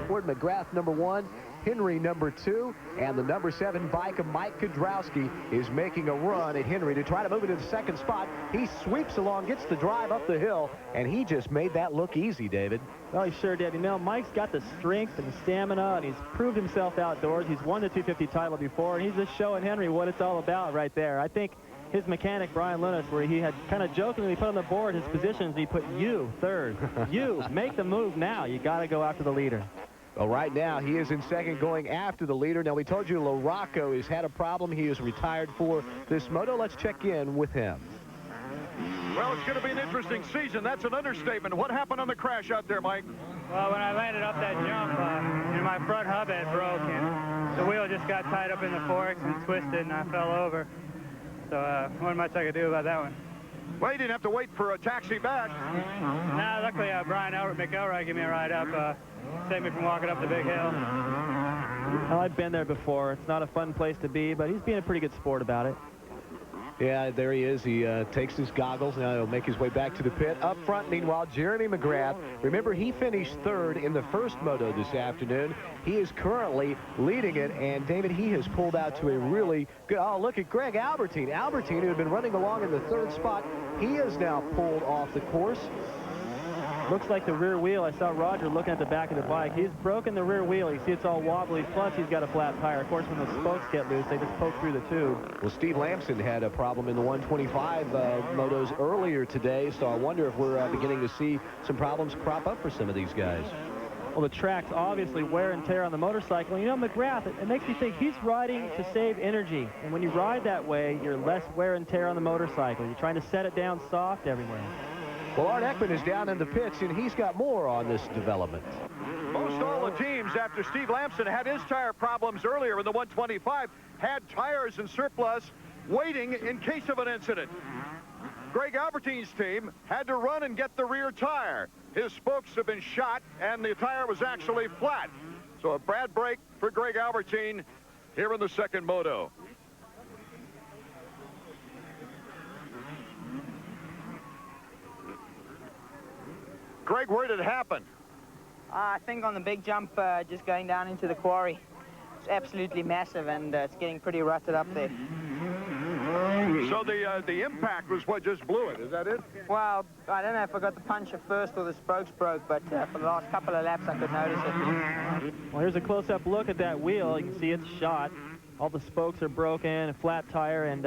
Ford McGrath number 1, Henry number 2, and the number 7 bike of Mike Kedrowski is making a run at Henry to try to move into the second spot. He sweeps along, gets the drive up the hill, and he just made that look easy, David. Well, he sure did. You know, Mike's got the strength and the stamina, and he's proved himself outdoors. He's won the 250 title before, and he's just showing Henry what it's all about right there. I think his mechanic, Brian Lunas, where he had kind of jokingly put on the board his positions, he put you third. You, make the move now. You got to go after the leader. Well, right now, he is in second going after the leader. Now, we told you LaRocco has had a problem. He is retired for this moto. Let's check in with him. Well, it's going to be an interesting season. That's an understatement. What happened on the crash out there, Mike? Well, when I landed up that jump, my front hub had broke, and the wheel just got tied up in the forks and twisted, and I fell over. So, wasn't much I could do about that one. Well, you didn't have to wait for a taxi back. Nah, luckily, Brian McElroy gave me a ride up, saved me from walking up the big hill. Well, I've been there before. It's not a fun place to be, but he's being a pretty good sport about it. Yeah, there he is. He takes his goggles. Now he'll make his way back to the pit. Up front, meanwhile, Jeremy McGrath. Remember, he finished third in the first moto this afternoon. He is currently leading it, and David, he has pulled out to a really good... Oh, look at Greg Albertine. Albertine, who had been running along in the third spot, he is now pulled off the course. Looks like the rear wheel. I saw Roger looking at the back of the bike. He's broken the rear wheel. You see it's all wobbly, plus he's got a flat tire. Of course, when the spokes get loose, they just poke through the tube. Well, Steve Lamson had a problem in the 125 motos earlier today, so I wonder if we're beginning to see some problems crop up for some of these guys. Well, the track's obviously wear and tear on the motorcycle. You know, McGrath, it makes me think he's riding to save energy. And when you ride that way, you're less wear and tear on the motorcycle. You're trying to set it down soft everywhere. Well, Art Ekman is down in the pits, and he's got more on this development. Most all the teams, after Steve Lamson had his tire problems earlier in the 125, had tires in surplus waiting in case of an incident. Greg Albertine's team had to run and get the rear tire. His spokes have been shot, and the tire was actually flat. So a bad break for Greg Albertine here in the second moto. Greg, where did it happen? I think on the big jump, just going down into the quarry. It's absolutely massive, and it's getting pretty rutted up there. So the impact was what just blew it, is that it? Well, I don't know if I got the puncher first or the spokes broke, but for the last couple of laps, I could notice it. Well, here's a close-up look at that wheel. You can see it's shot. All the spokes are broken, a flat tire, and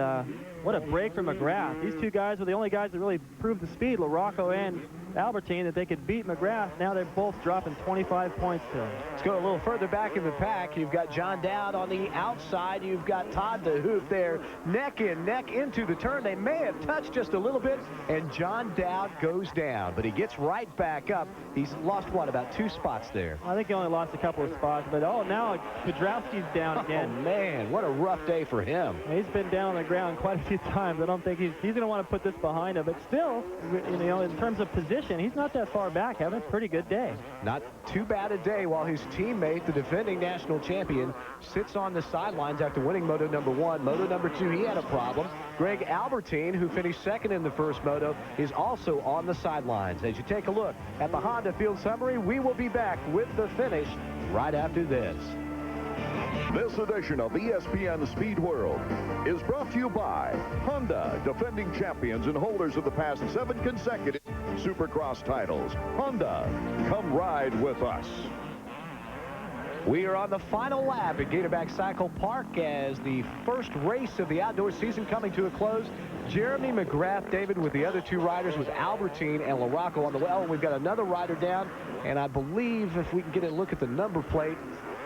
what a break from McGrath. These two guys were the only guys that really proved the speed, LaRocco and Albertine, that they could beat McGrath. Now they're both dropping 25 points to him. Let's go a little further back in the pack. You've got John Dowd on the outside. You've got Todd DeHoof there, neck in, neck into the turn. They may have touched just a little bit, and John Dowd goes down, but he gets right back up. He's lost, what, about 2 spots there? I think he only lost a couple of spots, but now Kudrowski's down again. Oh, man, what a rough day for him. He's been down on the ground quite a few times. I don't think he's going to want to put this behind him, but still, you know, in terms of position, he's not that far back, having a pretty good day. Not too bad a day while his teammate, the defending national champion, sits on the sidelines after winning Moto number 1. Moto number 2, he had a problem. Greg Albertine, who finished second in the first moto, is also on the sidelines. As you take a look at the Honda field summary, we will be back with the finish right after this. This edition of ESPN Speed World is brought to you by Honda, defending champions and holders of the past 7 consecutive Supercross titles. Honda, come ride with us. We are on the final lap at Gatorback Cycle Park as the first race of the outdoor season coming to a close. Jeremy McGrath, David, with the other 2 riders, with Albertine and LaRocco on the well. We've got another rider down, and I believe if we can get a look at the number plate,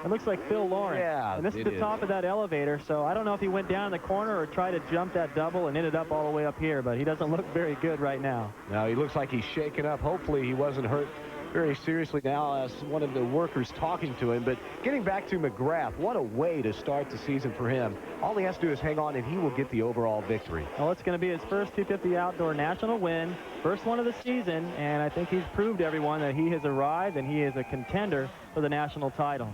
it looks like Phil Lawrence. Yeah, and this is the top of that elevator, so I don't know if he went down in the corner or tried to jump that double and ended up all the way up here, but he doesn't look very good right now. No, he looks like he's shaken up. Hopefully he wasn't hurt very seriously now as one of the workers talking to him. But getting back to McGrath, what a way to start the season for him. All he has to do is hang on, and he will get the overall victory. Well, it's going to be his first 250 outdoor national win, first one of the season, and I think he's proved to everyone that he has arrived and he is a contender for the national title.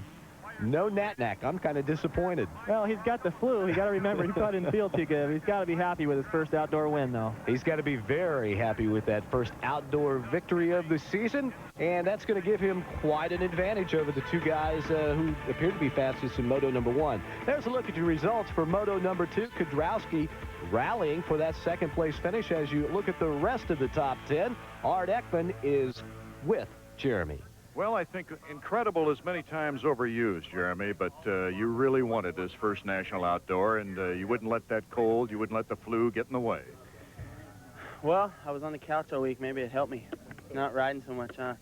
No Natnack. I'm kind of disappointed. Well, he's got the flu. You got to remember, he probably didn't feel too good. He's got to be happy with his first outdoor win, though. He's got to be very happy with that first outdoor victory of the season, and that's going to give him quite an advantage over the 2 guys who appear to be fastest in Moto number 1. There's a look at your results for Moto number 2. Kudrowski rallying for that second-place finish. As you look at the rest of the top 10, Art Ekman is with Jeremy. Well, I think incredible is many times overused, Jeremy, but you really wanted this first national outdoor, and you wouldn't let that cold, you wouldn't let the flu get in the way. Well, I was on the couch all week. Maybe it helped me not riding so much. I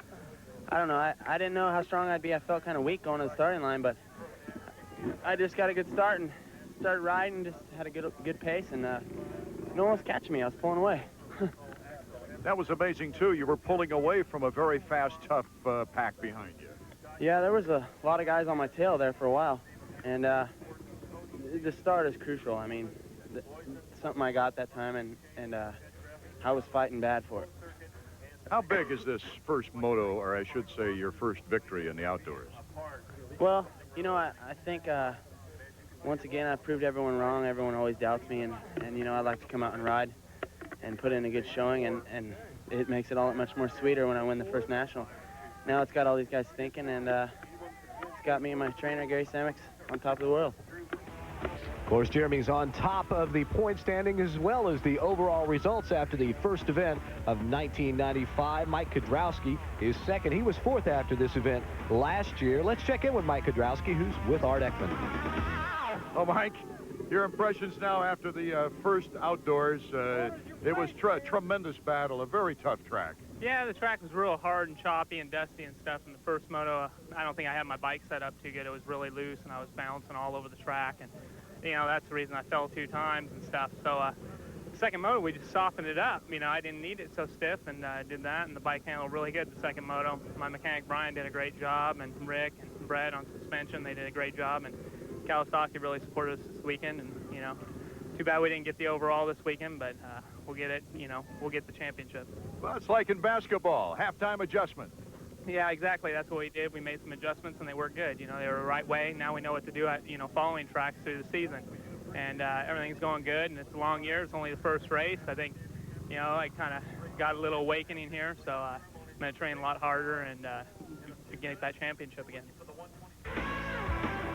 don't know. I didn't know how strong I'd be. I felt kind of weak going to the starting line, but I just got a good start and started riding, just had a good pace, and no one was catching me. I was pulling away. That was amazing, too. You were pulling away from a very fast, tough pack behind you. Yeah, there was a lot of guys on my tail there for a while. And the start is crucial. I mean, something I got that time, and I was fighting bad for it. How big is this first moto, or I should say your first victory in the outdoors? Well, you know, I think once again I proved everyone wrong. Everyone always doubts me, and you know, I like to come out and ride and put in a good showing, and it makes it all that much more sweeter when I win the first national. Now it's got all these guys thinking, and it's got me and my trainer, Gary Semix, on top of the world. Of course, Jeremy's on top of the point standing as well as the overall results after the first event of 1995. Mike Kudrowski is second. He was fourth after this event last year. Let's check in with Mike Kudrowski, who's with Art Ekman. Oh, Mike, your impressions now after the first outdoors. It was a tremendous battle, a very tough track. Yeah, the track was real hard and choppy and dusty and stuff in the first moto. I don't think I had my bike set up too good. It was really loose, and I was bouncing all over the track. And, you know, that's the reason I fell 2 times and stuff. So second moto, we just softened it up. You know, I didn't need it so stiff, and did that, and the bike handled really good the second moto. My mechanic, Brian, did a great job, and Rick and Brett on suspension, they did a great job. And Kawasaki really supported us this weekend, and, you know, too bad we didn't get the overall this weekend, but we'll get it, you know, we'll get the championship. Well, it's like in basketball, halftime adjustment. Yeah, exactly. That's what we did. We made some adjustments, and they worked good. You know, they were the right way. Now we know what to do at, you know, following tracks through the season. And everything's going good, and it's a long year. It's only the first race. I think, you know, I kind of got a little awakening here, so I'm going to train a lot harder and get that championship again.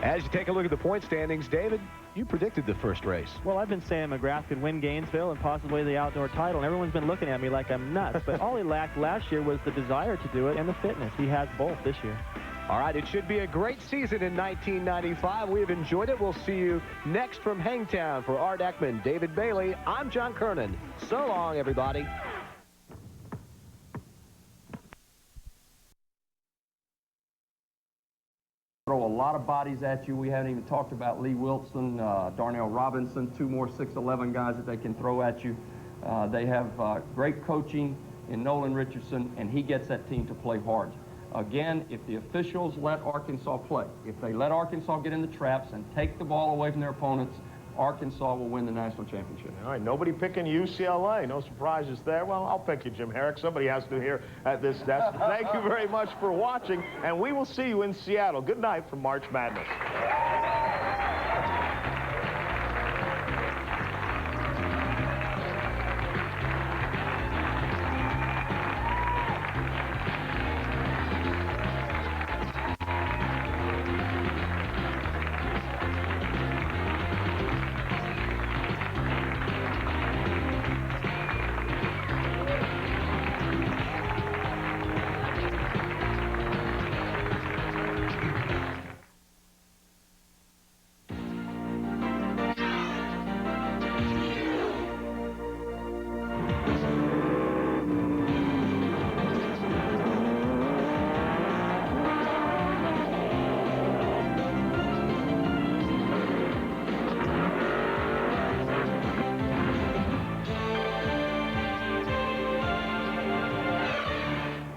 As you take a look at the point standings, David, you predicted the first race. Well, I've been saying McGrath could win Gainesville and possibly the outdoor title, and everyone's been looking at me like I'm nuts. But all he lacked last year was the desire to do it and the fitness. He has both this year. All right, it should be a great season in 1995. We have enjoyed it. We'll see you next from Hangtown. For Art Ekman, David Bailey, I'm John Kernan. So long, everybody. Throw a lot of bodies at you. We haven't even talked about Lee Wilson, Darnell Robinson, 2 more 6'11" guys that they can throw at you. They have great coaching in Nolan Richardson, and he gets that team to play hard. Again, if the officials let Arkansas play, if they let Arkansas get in the traps and take the ball away from their opponents, Arkansas will win the national championship. All right, nobody picking UCLA. No surprises there. Well, I'll pick you, Jim Herrick. Somebody has to here at this desk. Thank you very much for watching, and we will see you in Seattle. Good night from March Madness.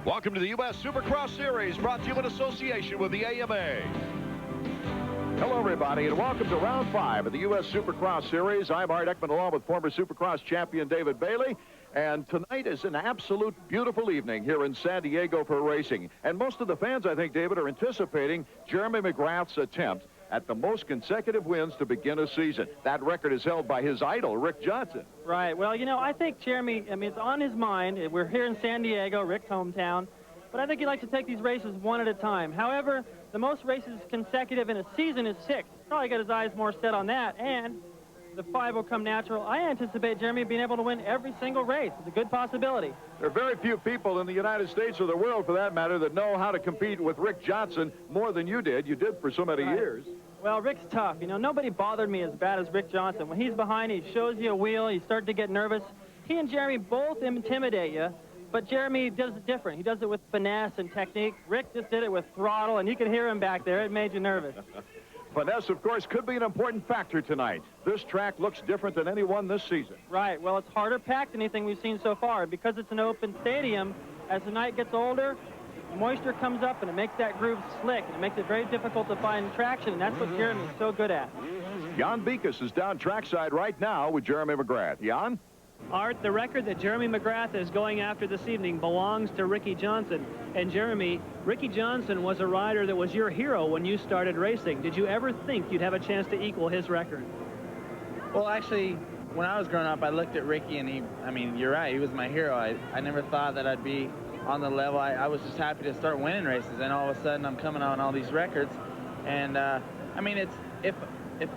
Welcome to the U.S. Supercross Series, brought to you in association with the AMA. Hello, everybody, and welcome to Round 5 of the U.S. Supercross Series. I'm Art Ekman, along with former Supercross champion David Bailey. And tonight is an absolute beautiful evening here in San Diego for racing. And most of the fans, I think, David, are anticipating Jeremy McGrath's attempt at the most consecutive wins to begin a season. That record is held by his idol, Rick Johnson. Right. Well, you know, I think Jeremy, I mean, it's on his mind. We're here in San Diego, Rick's hometown. But I think he likes to take these races one at a time. However, the most races consecutive in a season is 6. Probably got his eyes more set on that. And the 5 will come natural. I anticipate Jeremy being able to win every single race. It's a good possibility. There are very few people in the United States or the world, for that matter, that know how to compete with Rick Johnson more than you did. You did for so many years. Well, Rick's tough. You know, nobody bothered me as bad as Rick Johnson. When he's behind, he shows you a wheel. You start to get nervous. He and Jeremy both intimidate you, but Jeremy does it different. He does it with finesse and technique. Rick just did it with throttle, and you could hear him back there. It made you nervous. Finesse, of course, could be an important factor tonight. This track looks different than any one this season. Right. Well, it's harder packed than anything we've seen so far. Because it's an open stadium, as the night gets older, moisture comes up and it makes that groove slick, and it makes it very difficult to find traction, and that's what Jeremy's so good at. Jan Beekes is down trackside right now with Jeremy McGrath. Jan? Art, the record that Jeremy McGrath is going after this evening belongs to Ricky Johnson. And Jeremy, Ricky Johnson was a rider that was your hero when you started racing. Did you ever think you'd have a chance to equal his record? Well, actually, when I was growing up, I looked at Ricky, and I mean, you're right, he was my hero. I never thought that I'd be on the level. I was just happy to start winning races, and all of a sudden I'm coming on all these records. And I mean, if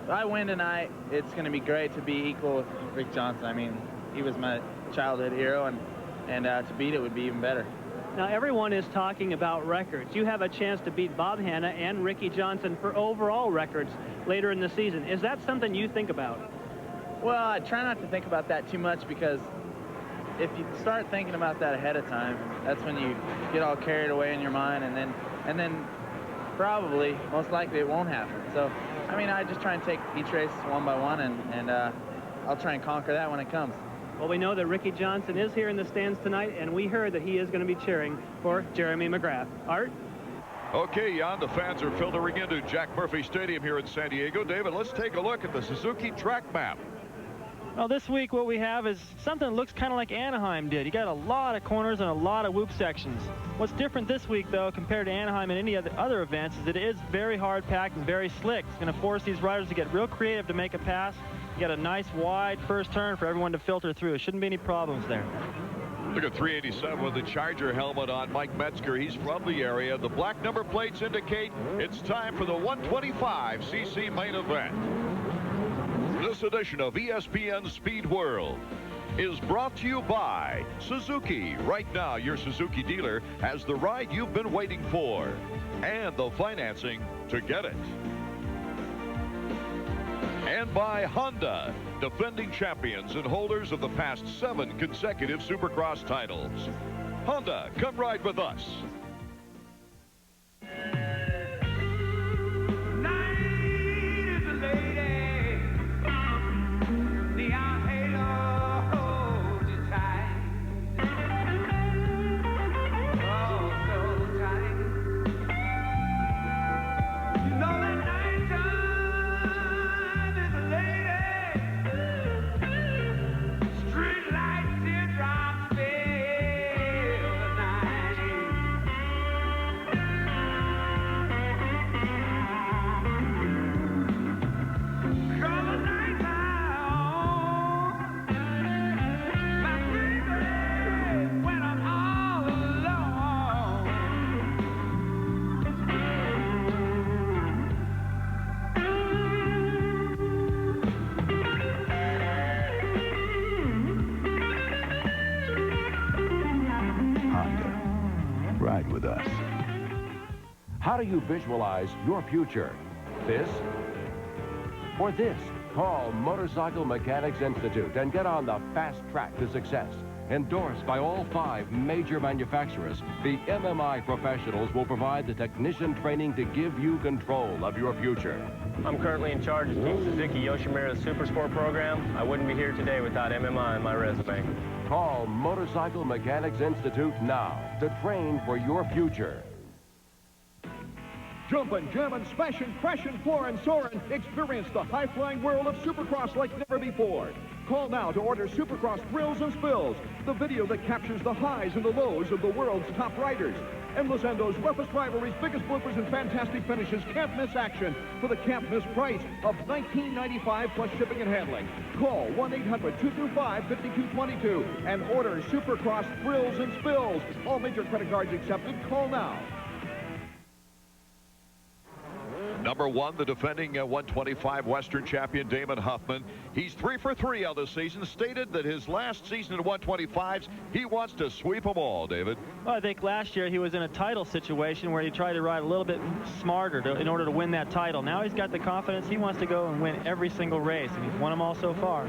I win tonight, it's going to be great to be equal with Rick Johnson. I mean, he was my childhood hero, and to beat it would be even better. Now, everyone is talking about records. You have a chance to beat Bob Hanna and Ricky Johnson for overall records later in the season. Is that something you think about? Well, I try not to think about that too much, because if you start thinking about that ahead of time, that's when you get all carried away in your mind, and then probably, most likely, it won't happen. So, I mean, I just try and take each race one by one, and I'll try and conquer that when it comes. Well, we know that Ricky Johnson is here in the stands tonight, and we heard that he is going to be cheering for Jeremy McGrath. Art? Okay, Jan, the fans are filtering into Jack Murphy Stadium here in San Diego. David, let's take a look at the Suzuki track map. Well, this week what we have is something that looks kind of like Anaheim did. You got a lot of corners and a lot of whoop sections. What's different this week, though, compared to Anaheim and any other events, is that it is very hard packed and very slick. It's going to force these riders to get real creative to make a pass. You got a nice wide first turn for everyone to filter through. Shouldn't be any problems there. Look at 387 with the Charger helmet on. Mike Metzger, he's from the area. The black number plates indicate it's time for the 125cc main event. This edition of ESPN Speed World is brought to you by Suzuki. Right now, your Suzuki dealer has the ride you've been waiting for and the financing to get it. And by Honda, defending champions and holders of the past 7 consecutive Supercross titles. Honda, come ride with us. Ride with us. How do you visualize your future? This or this? Call Motorcycle Mechanics Institute and get on the fast track to success. Endorsed by all 5 major manufacturers, the MMI professionals will provide the technician training to give you control of your future. I'm currently in charge of Team Suzuki Yoshimura's Super Sport program. I wouldn't be here today without MMI on my resume. Call Motorcycle Mechanics Institute now to train for your future. Jumpin', jammin', smashin', crashin', floorin', soarin'. Experience the high-flying world of Supercross like never before. Call now to order Supercross Thrills and Spills, the video that captures the highs and the lows of the world's top riders. Endless Endo's roughest rivalries, biggest bloopers, and fantastic finishes. Can't miss action for the can't miss price of $19.95 plus shipping and handling. Call 1-800-225-5222 and order Supercross Thrills and Spills. All major credit cards accepted. Call now. Number 1, the defending 125 Western champion, Damon Huffman. He's 3 for 3 on the season. Stated that his last season in 125s, he wants to sweep them all, David. Well, I think last year he was in a title situation where he tried to ride a little bit smarter in order to win that title. Now he's got the confidence. He wants to go and win every single race, and he's won them all so far.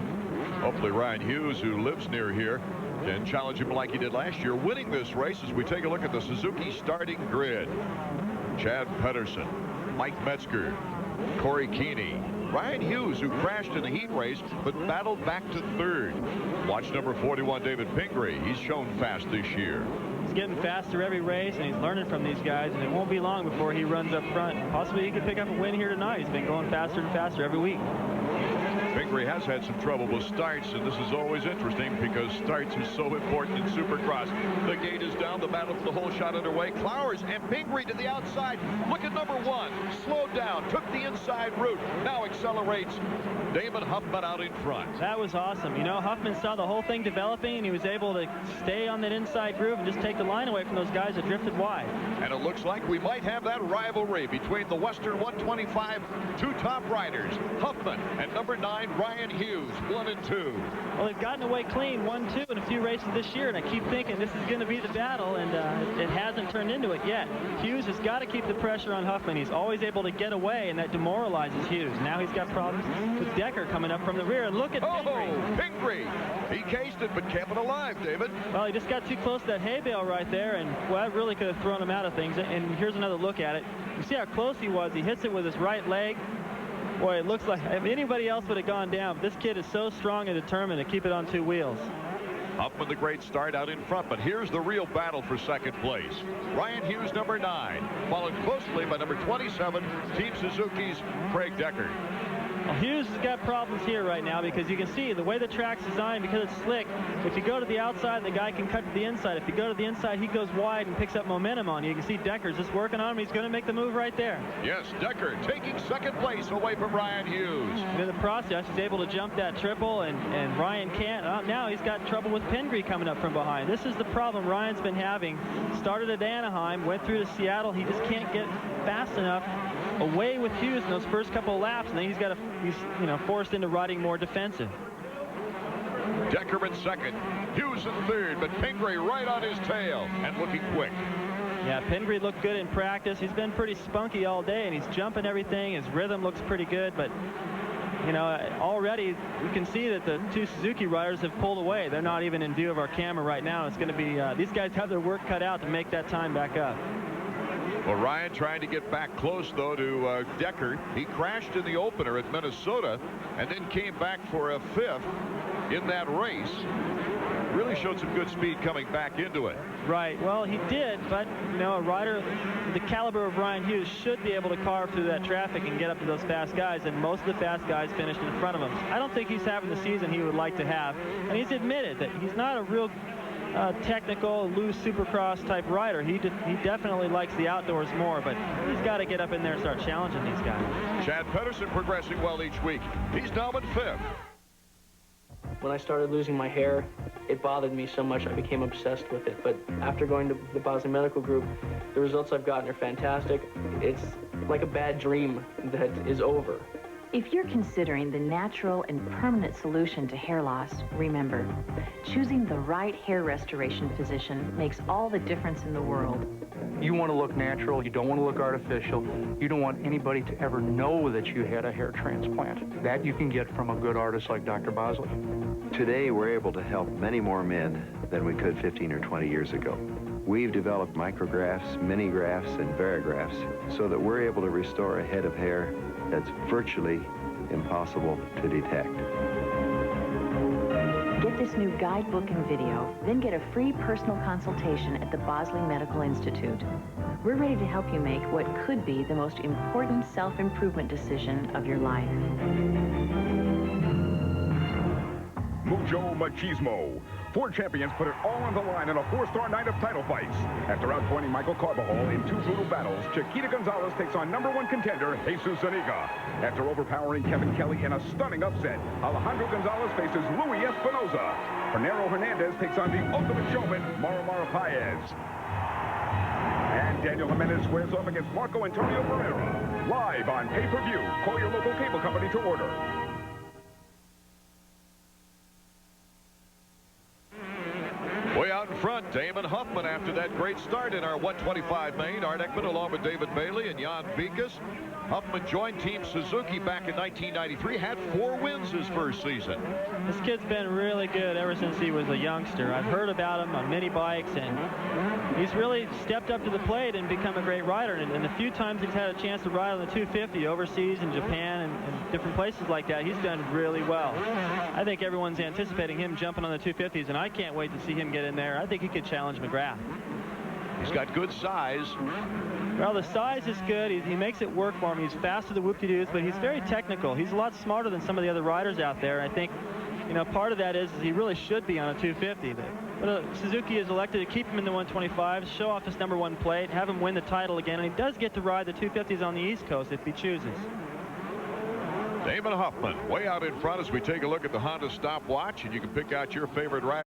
Hopefully Ryan Hughes, who lives near here, can challenge him like he did last year, winning this race as we take a look at the Suzuki starting grid. Chad Pedersen, Mike Metzger, Corey Keeney, Ryan Hughes, who crashed in the heat race but battled back to 3rd. Watch number 41, David Pingree. He's shown fast this year. He's getting faster every race, and he's learning from these guys, and it won't be long before he runs up front. Possibly he could pick up a win here tonight. He's been going faster and faster every week. Pingree has had some trouble with starts, and this is always interesting because starts are so important in Supercross. The gate is down. The battle for the whole shot underway. Clowers and Pingree to the outside. Look at number 1. Slowed down. Took the inside route. Now accelerates. Damon Huffman out in front. That was awesome. You know, Huffman saw the whole thing developing, and he was able to stay on that inside groove and just take the line away from those guys that drifted wide. And it looks like we might have that rivalry between the Western 125 two top riders, Huffman and number 9, Ryan Hughes, 1 and 2. Well, they've gotten away clean 1-2 in a few races this year, and I keep thinking this is going to be the battle, and it hasn't turned into it yet. Hughes has got to keep the pressure on Huffman. He's always able to get away, and that demoralizes Hughes. Now he's got problems with Decker coming up from the rear. And look at Pingree. He cased it, but kept it alive, David. Well, he just got too close to that hay bale right there, and well, that really could have thrown him out of things. And here's another look at it. You see how close he was. He hits it with his right leg. Boy, it looks like if anybody else would have gone down. This kid is so strong and determined to keep it on 2 wheels. Huffman, the great start out in front, but here's the real battle for second place. Ryan Hughes, number 9, followed closely by number 27, Team Suzuki's Craig Decker. Well, Hughes has got problems here right now because you can see the way the track's designed, because it's slick. If you go to the outside, the guy can cut to the inside. If you go to the inside, he goes wide and picks up momentum on you. You can see Decker's just working on him. He's going to make the move right there. Yes, Decker taking second place away from Ryan Hughes. And in the process, he's able to jump that triple, and Ryan can't. Now he's got trouble with Pingree coming up from behind. This is the problem Ryan's been having. Started at Anaheim, went through to Seattle. He just can't get fast enough away with Hughes in those first couple of laps, and then he's forced into riding more defensive. Decker in second, Hughes in third, but Pingree right on his tail and looking quick. Yeah, Pingree looked good in practice. He's been pretty spunky all day, and he's jumping everything. His rhythm looks pretty good, but you know, already you can see that the 2 Suzuki riders have pulled away. They're not even in view of our camera right now. It's going to be these guys have their work cut out to make that time back up. Well, Ryan trying to get back close, though, to Decker. He crashed in the opener at Minnesota and then came back for a 5th in that race. Really showed some good speed coming back into it. Right. Well, he did, but, you know, a rider the caliber of Ryan Hughes should be able to carve through that traffic and get up to those fast guys, and most of the fast guys finished in front of him. I don't think he's having the season he would like to have, and he's admitted that he's not a real technical, loose Supercross type rider. He definitely likes the outdoors more, but he's got to get up in there and start challenging these guys. Chad Pedersen progressing well each week. He's now in 5th. When I started losing my hair, it bothered me so much I became obsessed with it. But after going to the Bosley Medical Group, the results I've gotten are fantastic. It's like a bad dream that is over. If you're considering the natural and permanent solution to hair loss, remember, choosing the right hair restoration physician makes all the difference in the world. You want to look natural. You don't want to look artificial. You don't want anybody to ever know that you had a hair transplant. That you can get from a good artist like Dr. Bosley. Today, we're able to help many more men than we could 15 or 20 years ago. We've developed micrografts, mini-grafts, and varigrafts so that we're able to restore a head of hair that's virtually impossible to detect. Get this new guidebook and video, then get a free personal consultation at the Bosley Medical Institute. We're ready to help you make what could be the most important self-improvement decision of your life. Mucho Machismo. 4 champions put it all on the line in a 4-star night of title fights. After outpointing Michael Carbajal in 2 brutal battles, Chiquita Gonzalez takes on #1 contender Jesus Zuniga. After overpowering Kevin Kelly in a stunning upset, Alejandro Gonzalez faces Luis Espinoza. Fernando Hernandez takes on the ultimate showman, Mauro Paez. And Daniel Jimenez squares off against Marco Antonio Barrera. Live on pay-per-view. Call your local cable company to order. Way out in front, Damon Huffman after that great start in our 125 main. Art Ekman along with David Bailey and Jan Bikas. Huffman joined Team Suzuki back in 1993, had 4 wins his first season. This kid's been really good ever since he was a youngster. I've heard about him on mini bikes, and he's really stepped up to the plate and become a great rider. And the few times he's had a chance to ride on the 250 overseas in Japan and different places like that, he's done really well. I think everyone's anticipating him jumping on the 250s, and I can't wait to see him get in there. I think he could challenge McGrath. He's got good size. Well, the size is good. He makes it work for him. He's fast to the whoop-de-doos, but he's very technical. He's a lot smarter than some of the other riders out there. I think, you know, part of that is he really should be on a 250. But Suzuki has elected to keep him in the 125, show off his #1 plate, have him win the title again, and he does get to ride the 250s on the East Coast if he chooses. Damon Huffman way out in front as we take a look at the Honda stopwatch, and you can pick out your favorite rider.